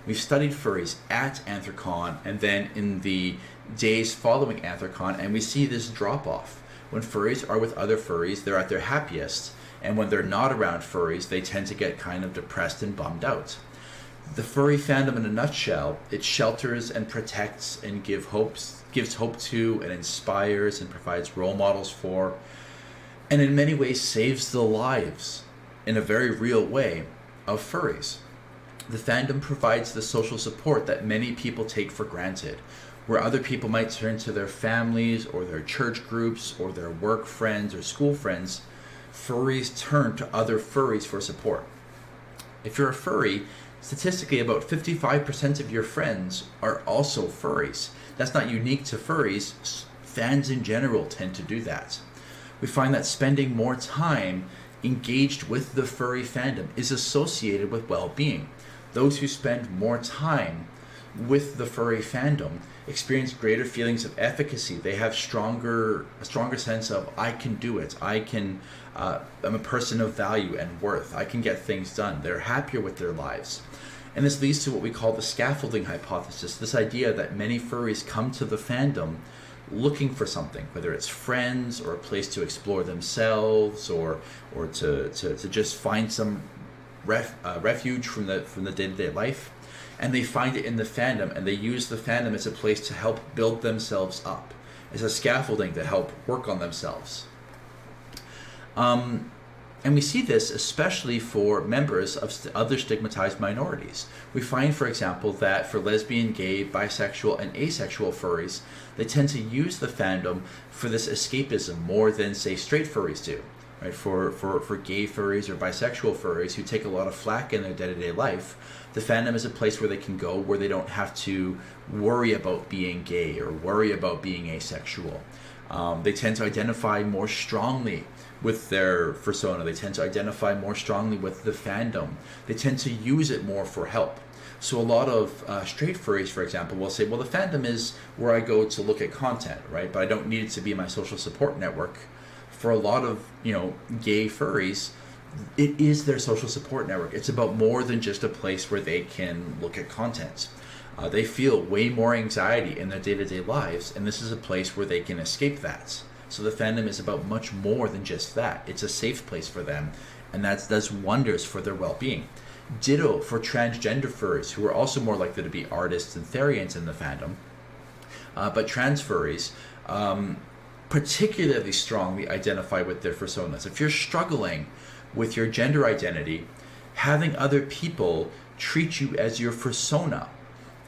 We've studied furries at Anthrocon and then in the days following Anthrocon, and we see this drop-off. When furries are with other furries, they're at their happiest, and when they're not around furries, they tend to get kind of depressed and bummed out. The furry fandom in a nutshell, it shelters and protects and gives hope to and inspires and provides role models for, and in many ways saves the lives, in a very real way, of furries. The fandom provides the social support that many people take for granted, where other people might turn to their families or their church groups or their work friends or school friends. Furries turn to other furries for support. If you're a furry, statistically about 55% of your friends are also furries. That's not unique to furries. Fans in general tend to do that. We find that spending more time engaged with the furry fandom is associated with well-being. Those who spend more time with the furry fandom experience greater feelings of efficacy. They have a stronger sense of, I can do it. I'm a person of value and worth. I can get things done. They're happier with their lives. And this leads to what we call the scaffolding hypothesis, this idea that many furries come to the fandom looking for something, whether it's friends or a place to explore themselves or to just find some refuge from the day-to-day life. And they find it in the fandom, and they use the fandom as a place to help build themselves up, as a scaffolding to help work on themselves. And we see this especially for members of other stigmatized minorities. We find, for example, that for lesbian, gay, bisexual, and asexual furries, they tend to use the fandom for this escapism more than, say, straight furries do. Right? For gay furries or bisexual furries who take a lot of flack in their day-to-day life, the fandom is a place where they can go where they don't have to worry about being gay or worry about being asexual. They tend to identify more strongly with their fursona. They tend to identify more strongly with the fandom. They tend to use it more for help. So a lot of straight furries, for example, will say, well, the fandom is where I go to look at content, right? But I don't need it to be my social support network. For a lot of, gay furries, it is their social support network. It's about more than just a place where they can look at content. They feel way more anxiety in their day-to-day lives, and this is a place where they can escape that. So the fandom is about much more than just that. It's a safe place for them, and that does wonders for their well-being. Ditto for transgender furries, who are also more likely to be artists and therians in the fandom. But trans furries particularly strongly identify with their fursonas. If you're struggling with your gender identity, having other people treat you as your fursona,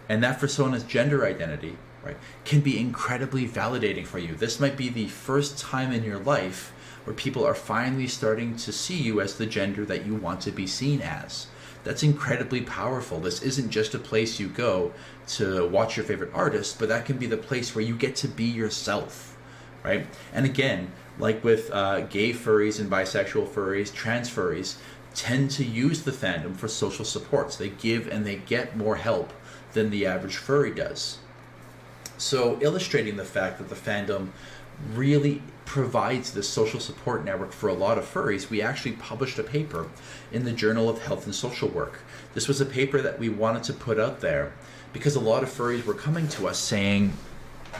and that fursona's gender identity, right, can be incredibly validating for you. This might be the first time in your life where people are finally starting to see you as the gender that you want to be seen as. That's incredibly powerful. This isn't just a place you go to watch your favorite artist, but that can be the place where you get to be yourself, right? And again, like with gay furries and bisexual furries, trans furries tend to use the fandom for social supports. They give and they get more help than the average furry does. So illustrating the fact that the fandom really provides this social support network for a lot of furries, we actually published a paper in the Journal of Health and Social Work. This was a paper that we wanted to put out there because a lot of furries were coming to us saying,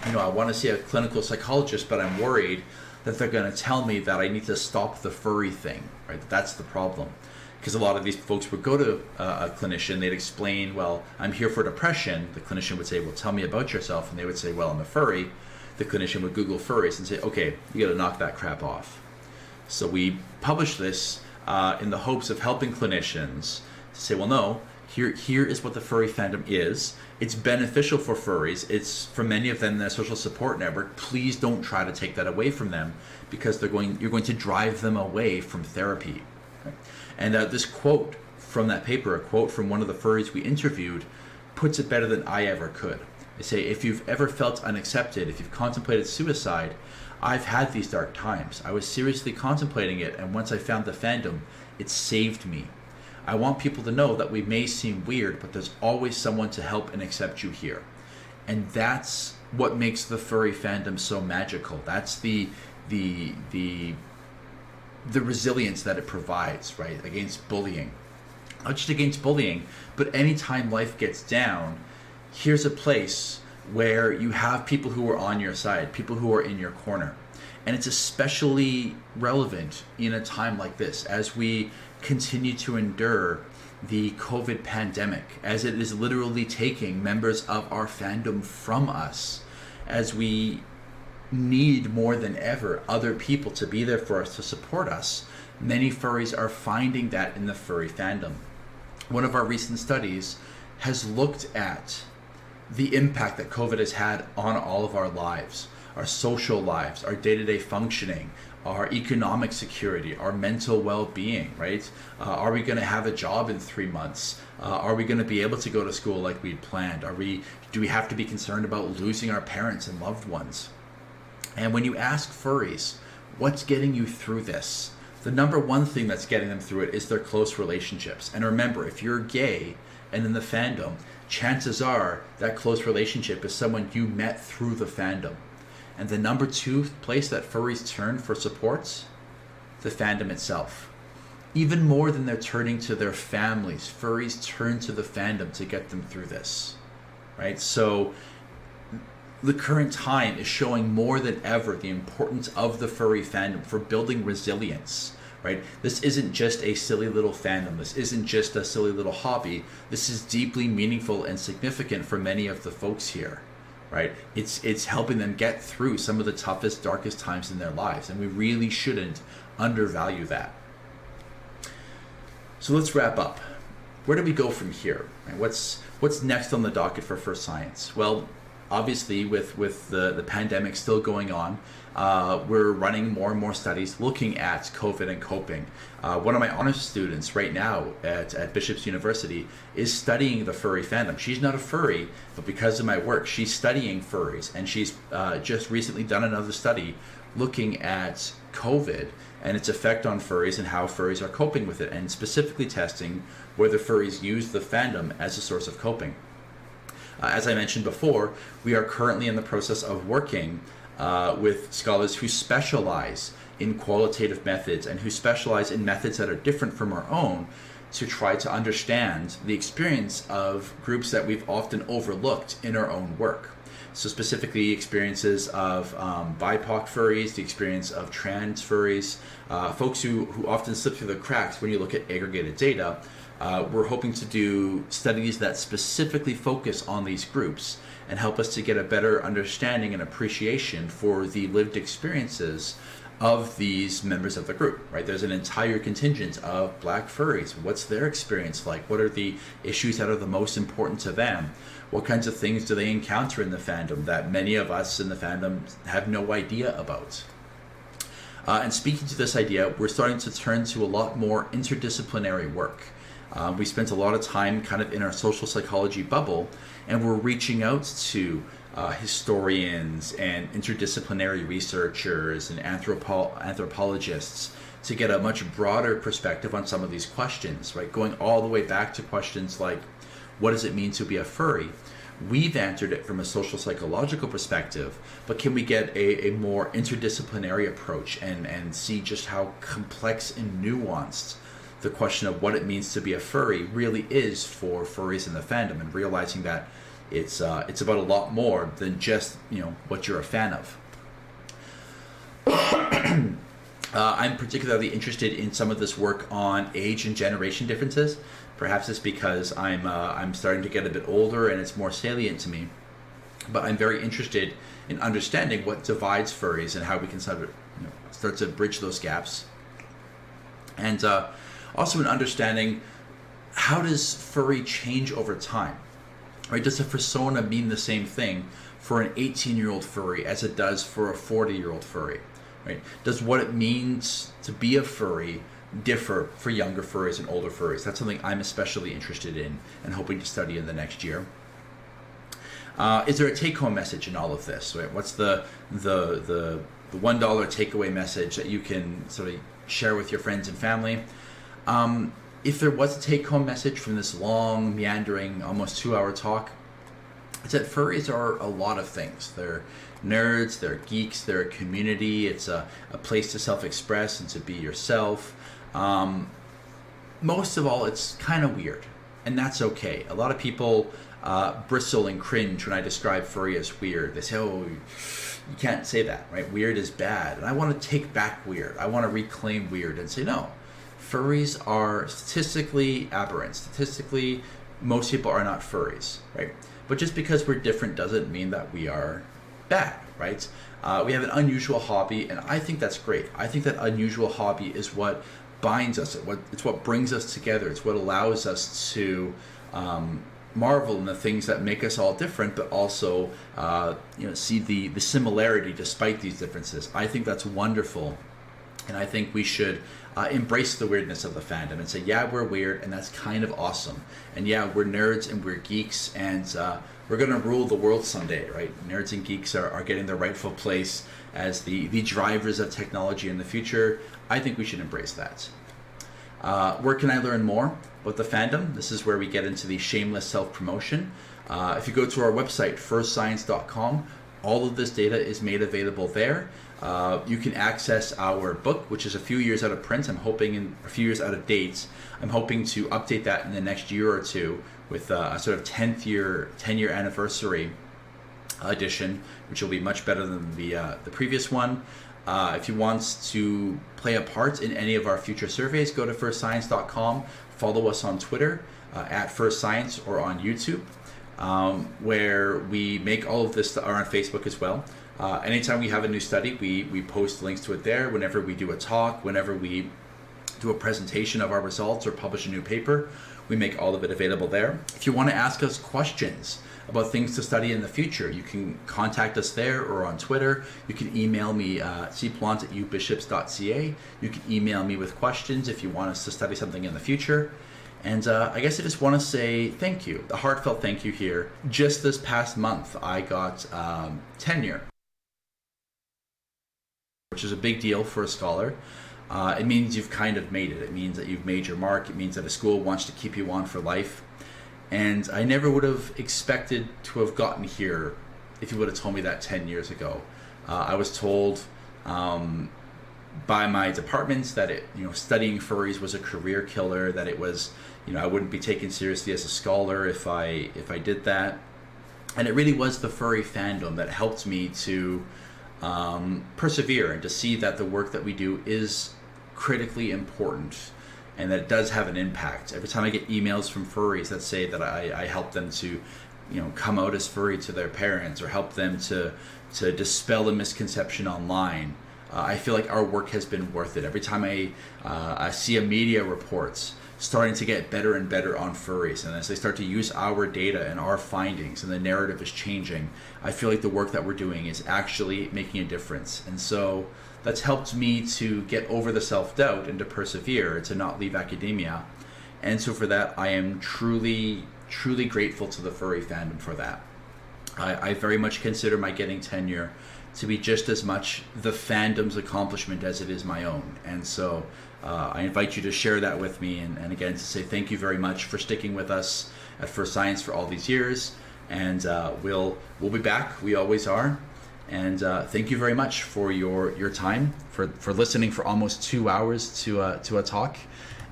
you know, I want to see a clinical psychologist, but I'm worried that they're going to tell me that I need to stop the furry thing, right? That's the problem. Because a lot of these folks would go to a clinician, they'd explain, well, I'm here for depression. The clinician would say, well, tell me about yourself. And they would say, well, I'm a furry. The clinician would Google furries and say, okay, you got to knock that crap off. So we published this in the hopes of helping clinicians to say, well, no, here is what the furry fandom is. It's beneficial for furries. It's for many of them their social support network. Please don't try to take that away from them because you're going to drive them away from therapy. Right? And this quote from that paper, a quote from one of the furries we interviewed, puts it better than I ever could. They say, if you've ever felt unaccepted, if you've contemplated suicide, I've had these dark times. I was seriously contemplating it, and once I found the fandom, it saved me. I want people to know that we may seem weird, but there's always someone to help and accept you here. And that's what makes the furry fandom so magical. That's the resilience that it provides, right, against bullying. Not just against bullying, but anytime life gets down, here's a place where you have people who are on your side, people who are in your corner. And it's especially relevant in a time like this, as we continue to endure the COVID pandemic, as it is literally taking members of our fandom from us, as we need more than ever other people to be there for us, to support us. Many furries are finding that in the furry fandom. One of our recent studies has looked at the impact that COVID has had on all of our lives, our social lives, our day-to-day functioning, our economic security, our mental well-being, right? Are we going to have a job in 3 months? Are we going to be able to go to school like we'd planned? Do we have to be concerned about losing our parents and loved ones? And when you ask furries, what's getting you through this? The number one thing that's getting them through it is their close relationships. And remember, if you're gay and in the fandom, chances are that close relationship is someone you met through the fandom. And the number two place that furries turn for supports, the fandom itself. Even more than they're turning to their families, furries turn to the fandom to get them through this, right? So the current time is showing more than ever the importance of the furry fandom for building resilience, right? This isn't just a silly little fandom. This isn't just a silly little hobby. This is deeply meaningful and significant for many of the folks here, right? It's helping them get through some of the toughest, darkest times in their lives, and we really shouldn't undervalue that. So let's wrap up. Where do we go from here? Right? What's next on the docket for FurScience? Well, obviously, with the pandemic still going on, we're running more and more studies looking at COVID and coping. One of my honors students right now at Bishop's University is studying the furry fandom. She's not a furry, but because of my work, she's studying furries, and she's just recently done another study looking at COVID and its effect on furries and how furries are coping with it, and specifically testing whether furries use the fandom as a source of coping. As I mentioned before, we are currently in the process of working with scholars who specialize in qualitative methods and who specialize in methods that are different from our own to try to understand the experience of groups that we've often overlooked in our own work. So specifically experiences of BIPOC furries, the experience of trans furries, folks who often slip through the cracks when you look at aggregated data. We're hoping to do studies that specifically focus on these groups and help us to get a better understanding and appreciation for the lived experiences of these members of the group, right? There's an entire contingent of black furries. What's their experience like? What are the issues that are the most important to them? What kinds of things do they encounter in the fandom that many of us in the fandom have no idea about? And speaking to this idea, we're starting to turn to a lot more interdisciplinary work. We spent a lot of time kind of in our social psychology bubble, and we're reaching out to historians and interdisciplinary researchers and anthropologists to get a much broader perspective on some of these questions, right? Going all the way back to questions like, what does it mean to be a furry? We've answered it from a social psychological perspective, but can we get a more interdisciplinary approach and see just how complex and nuanced the question of what it means to be a furry really is for furries in the fandom, and realizing that it's about a lot more than just, what you're a fan of. I'm particularly interested in some of this work on age and generation differences. Perhaps it's because I'm starting to get a bit older and it's more salient to me. But I'm very interested in understanding what divides furries and how we can start to bridge those gaps. And also in understanding, how does furry change over time? Right? Does a fursona mean the same thing for an 18-year-old furry as it does for a 40-year-old furry? Right? Does what it means to be a furry differ for younger furries and older furries? That's something I'm especially interested in and hoping to study in the next year. Is there a take-home message in all of this? Right? What's the $1 takeaway message that you can sort of share with your friends and family? If there was a take-home message from this long, meandering, almost 2-hour talk, it's that furries are a lot of things. They're nerds, they're geeks, they're a community. It's a place to self-express and to be yourself. Most of all, it's kind of weird, and that's okay. A lot of people bristle and cringe when I describe furry as weird. They say, oh, you can't say that, right? Weird is bad. And I want to take back weird. I want to reclaim weird and say, no. Furries are statistically aberrant. Statistically, most people are not furries, right? But just because we're different doesn't mean that we are bad, right? We have an unusual hobby, and I think that's great. I think that unusual hobby is what binds us. It's what brings us together. It's what allows us to marvel in the things that make us all different, but also see the similarity despite these differences. I think that's wonderful. And I think we should embrace the weirdness of the fandom and say, yeah, we're weird, and that's kind of awesome. And yeah, we're nerds and we're geeks, and we're going to rule the world someday, right? Nerds and geeks are getting their rightful place as the drivers of technology in the future. I think we should embrace that. Where can I learn more about the fandom? This is where we get into the shameless self-promotion. If you go to our website, FurScience.com, all of this data is made available there. You can access our book, which is a few years out of print. I'm hoping in a few years out of date. I'm hoping to update that in the next year or two with a sort of 10 year anniversary edition, which will be much better than the previous one. If you want to play a part in any of our future surveys, go to FurScience.com. Follow us on Twitter at FurScience or on YouTube, where we make all of this, or on Facebook as well. Anytime we have a new study, we post links to it there. Whenever we do a talk, whenever we do a presentation of our results or publish a new paper, we make all of it available there. If you want to ask us questions about things to study in the future, you can contact us there or on Twitter. You can email me cplont@ubishops.ca. You can email me with questions if you want us to study something in the future. And I guess I just want to say thank you, a heartfelt thank you here. Just this past month, I got tenure, which is a big deal for a scholar. It means you've kind of made it. It means that you've made your mark. It means that a school wants to keep you on for life. And I never would have expected to have gotten here if you would have told me that 10 years ago. I was told by my departments that studying furries was a career killer, that it was, I wouldn't be taken seriously as a scholar if I did that. And it really was the furry fandom that helped me to persevere and to see that the work that we do is critically important and that it does have an impact. Every time I get emails from furries that say that I help them to, come out as furry to their parents or help them to dispel a misconception online, I feel like our work has been worth it. Every time I see a media reports starting to get better and better on furries, and as they start to use our data and our findings and the narrative is changing, I feel like the work that we're doing is actually making a difference. And so that's helped me to get over the self-doubt and to persevere, to not leave academia. And so for that, I am truly, truly grateful to the furry fandom for that. I very much consider my getting tenure to be just as much the fandom's accomplishment as it is my own. And so I invite you to share that with me, and again to say thank you very much for sticking with us at FurScience for all these years. And we'll be back. We always are. And thank you very much for your time, for listening for almost 2 hours to a talk.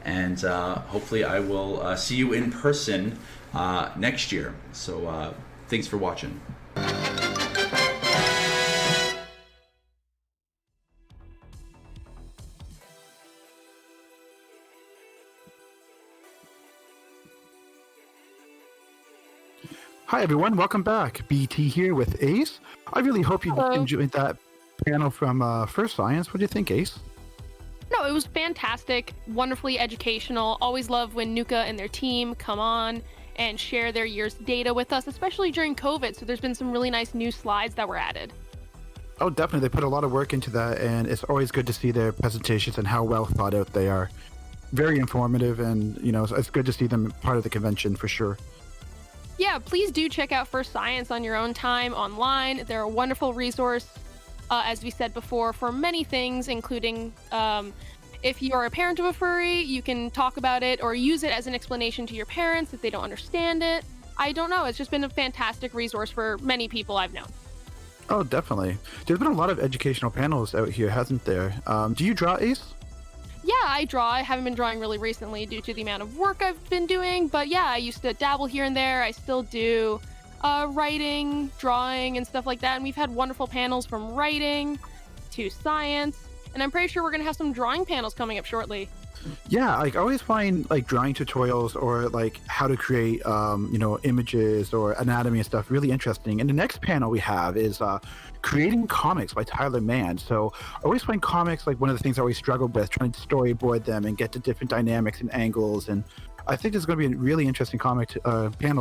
And hopefully I will see you in person next year. So thanks for watching. Hi everyone, welcome back. BT here with Ace. I really hope you enjoyed that panel from FurScience. What do you think, Ace? No, it was fantastic, wonderfully educational. Always love when Nuka and their team come on and share their year's data with us, especially during COVID. So there's been some really nice new slides that were added. Oh, definitely. They put a lot of work into that, and it's always good to see their presentations and how well thought out they are. Very informative, and it's good to see them part of the convention for sure. Yeah, please do check out FurScience on your own time online. They're a wonderful resource, as we said before, for many things, including if you are a parent of a furry, you can talk about it or use it as an explanation to your parents if they don't understand it. I don't know. It's just been a fantastic resource for many people I've known. Oh, definitely. There's been a lot of educational panels out here, hasn't there? Do you draw, Ace? Yeah, I draw. I haven't been drawing really recently due to the amount of work I've been doing, but yeah, I used to dabble here and there. I still do writing, drawing, and stuff like that, and we've had wonderful panels from writing to science, and I'm pretty sure we're going to have some drawing panels coming up shortly. Yeah, I always find drawing tutorials or how to create images or anatomy and stuff really interesting. And the next panel we have is creating comics by Tyler Mann. So I always find comics one of the things I always struggled with, trying to storyboard them and get to different dynamics and angles. And I think there's going to be a really interesting panel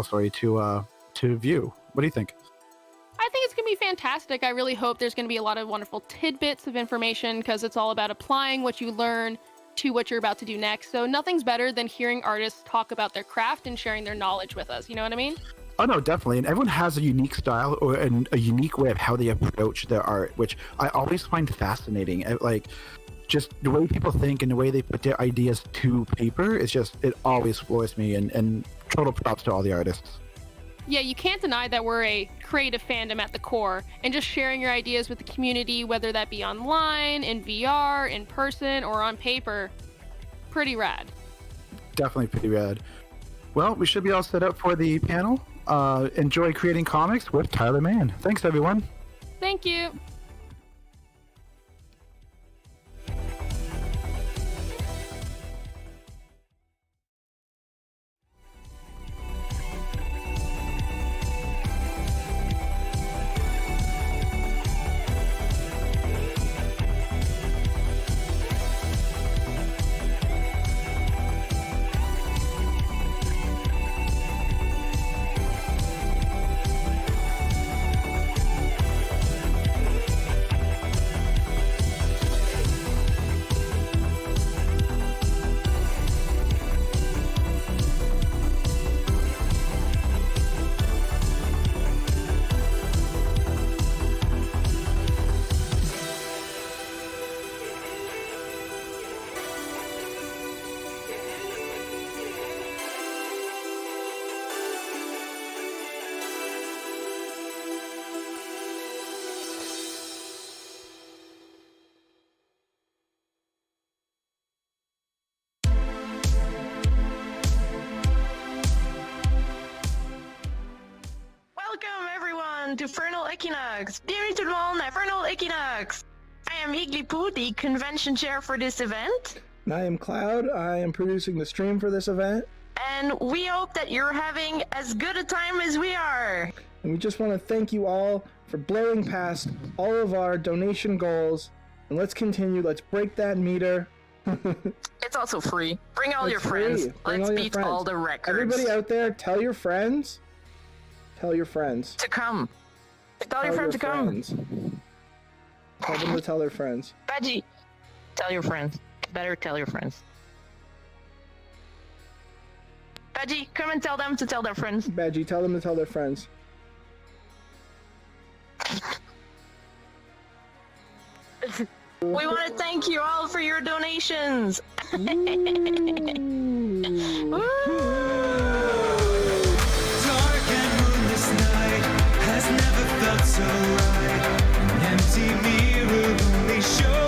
to view. What do you think? I think it's going to be fantastic. I really hope there's going to be a lot of wonderful tidbits of information, because it's all about applying what you learn to what you're about to do next. So nothing's better than hearing artists talk about their craft and sharing their knowledge with us. You know what I mean? Oh, no, definitely. And everyone has a unique style and a unique way of how they approach their art, which I always find fascinating. Just the way people think and the way they put their ideas to paper, it always floors me, and total props to all the artists. Yeah, you can't deny that we're a creative fandom at the core, and just sharing your ideas with the community, whether that be online, in VR, in person, or on paper, pretty rad. Definitely pretty rad. Well, we should be all set up for the panel. Enjoy creating comics with Tyler Mann. Thanks, everyone. Thank you. to Furnal Equinox. Bienvenue tout le monde à Furnal Equinox. I am Iglipu, the convention chair for this event. And I am Cloud. I am producing the stream for this event. And we hope that you're having as good a time as we are. And we just want to thank you all for blowing past all of our donation goals. And let's continue. Let's break that meter. It's also free. Bring all your free. friends. Bring Let's all your beat friends. all the records. Everybody out there, tell your friends. Tell your friends. to come. Tell your friends to come. friends. Tell them to tell their friends. Badgie, tell your friends. Better tell your friends. Badgie, come and tell them to tell their friends. Badgie, tell them to tell their friends. We want to thank you all for your donations. Dark and moonless night has never felt so right. An empty mirror only shows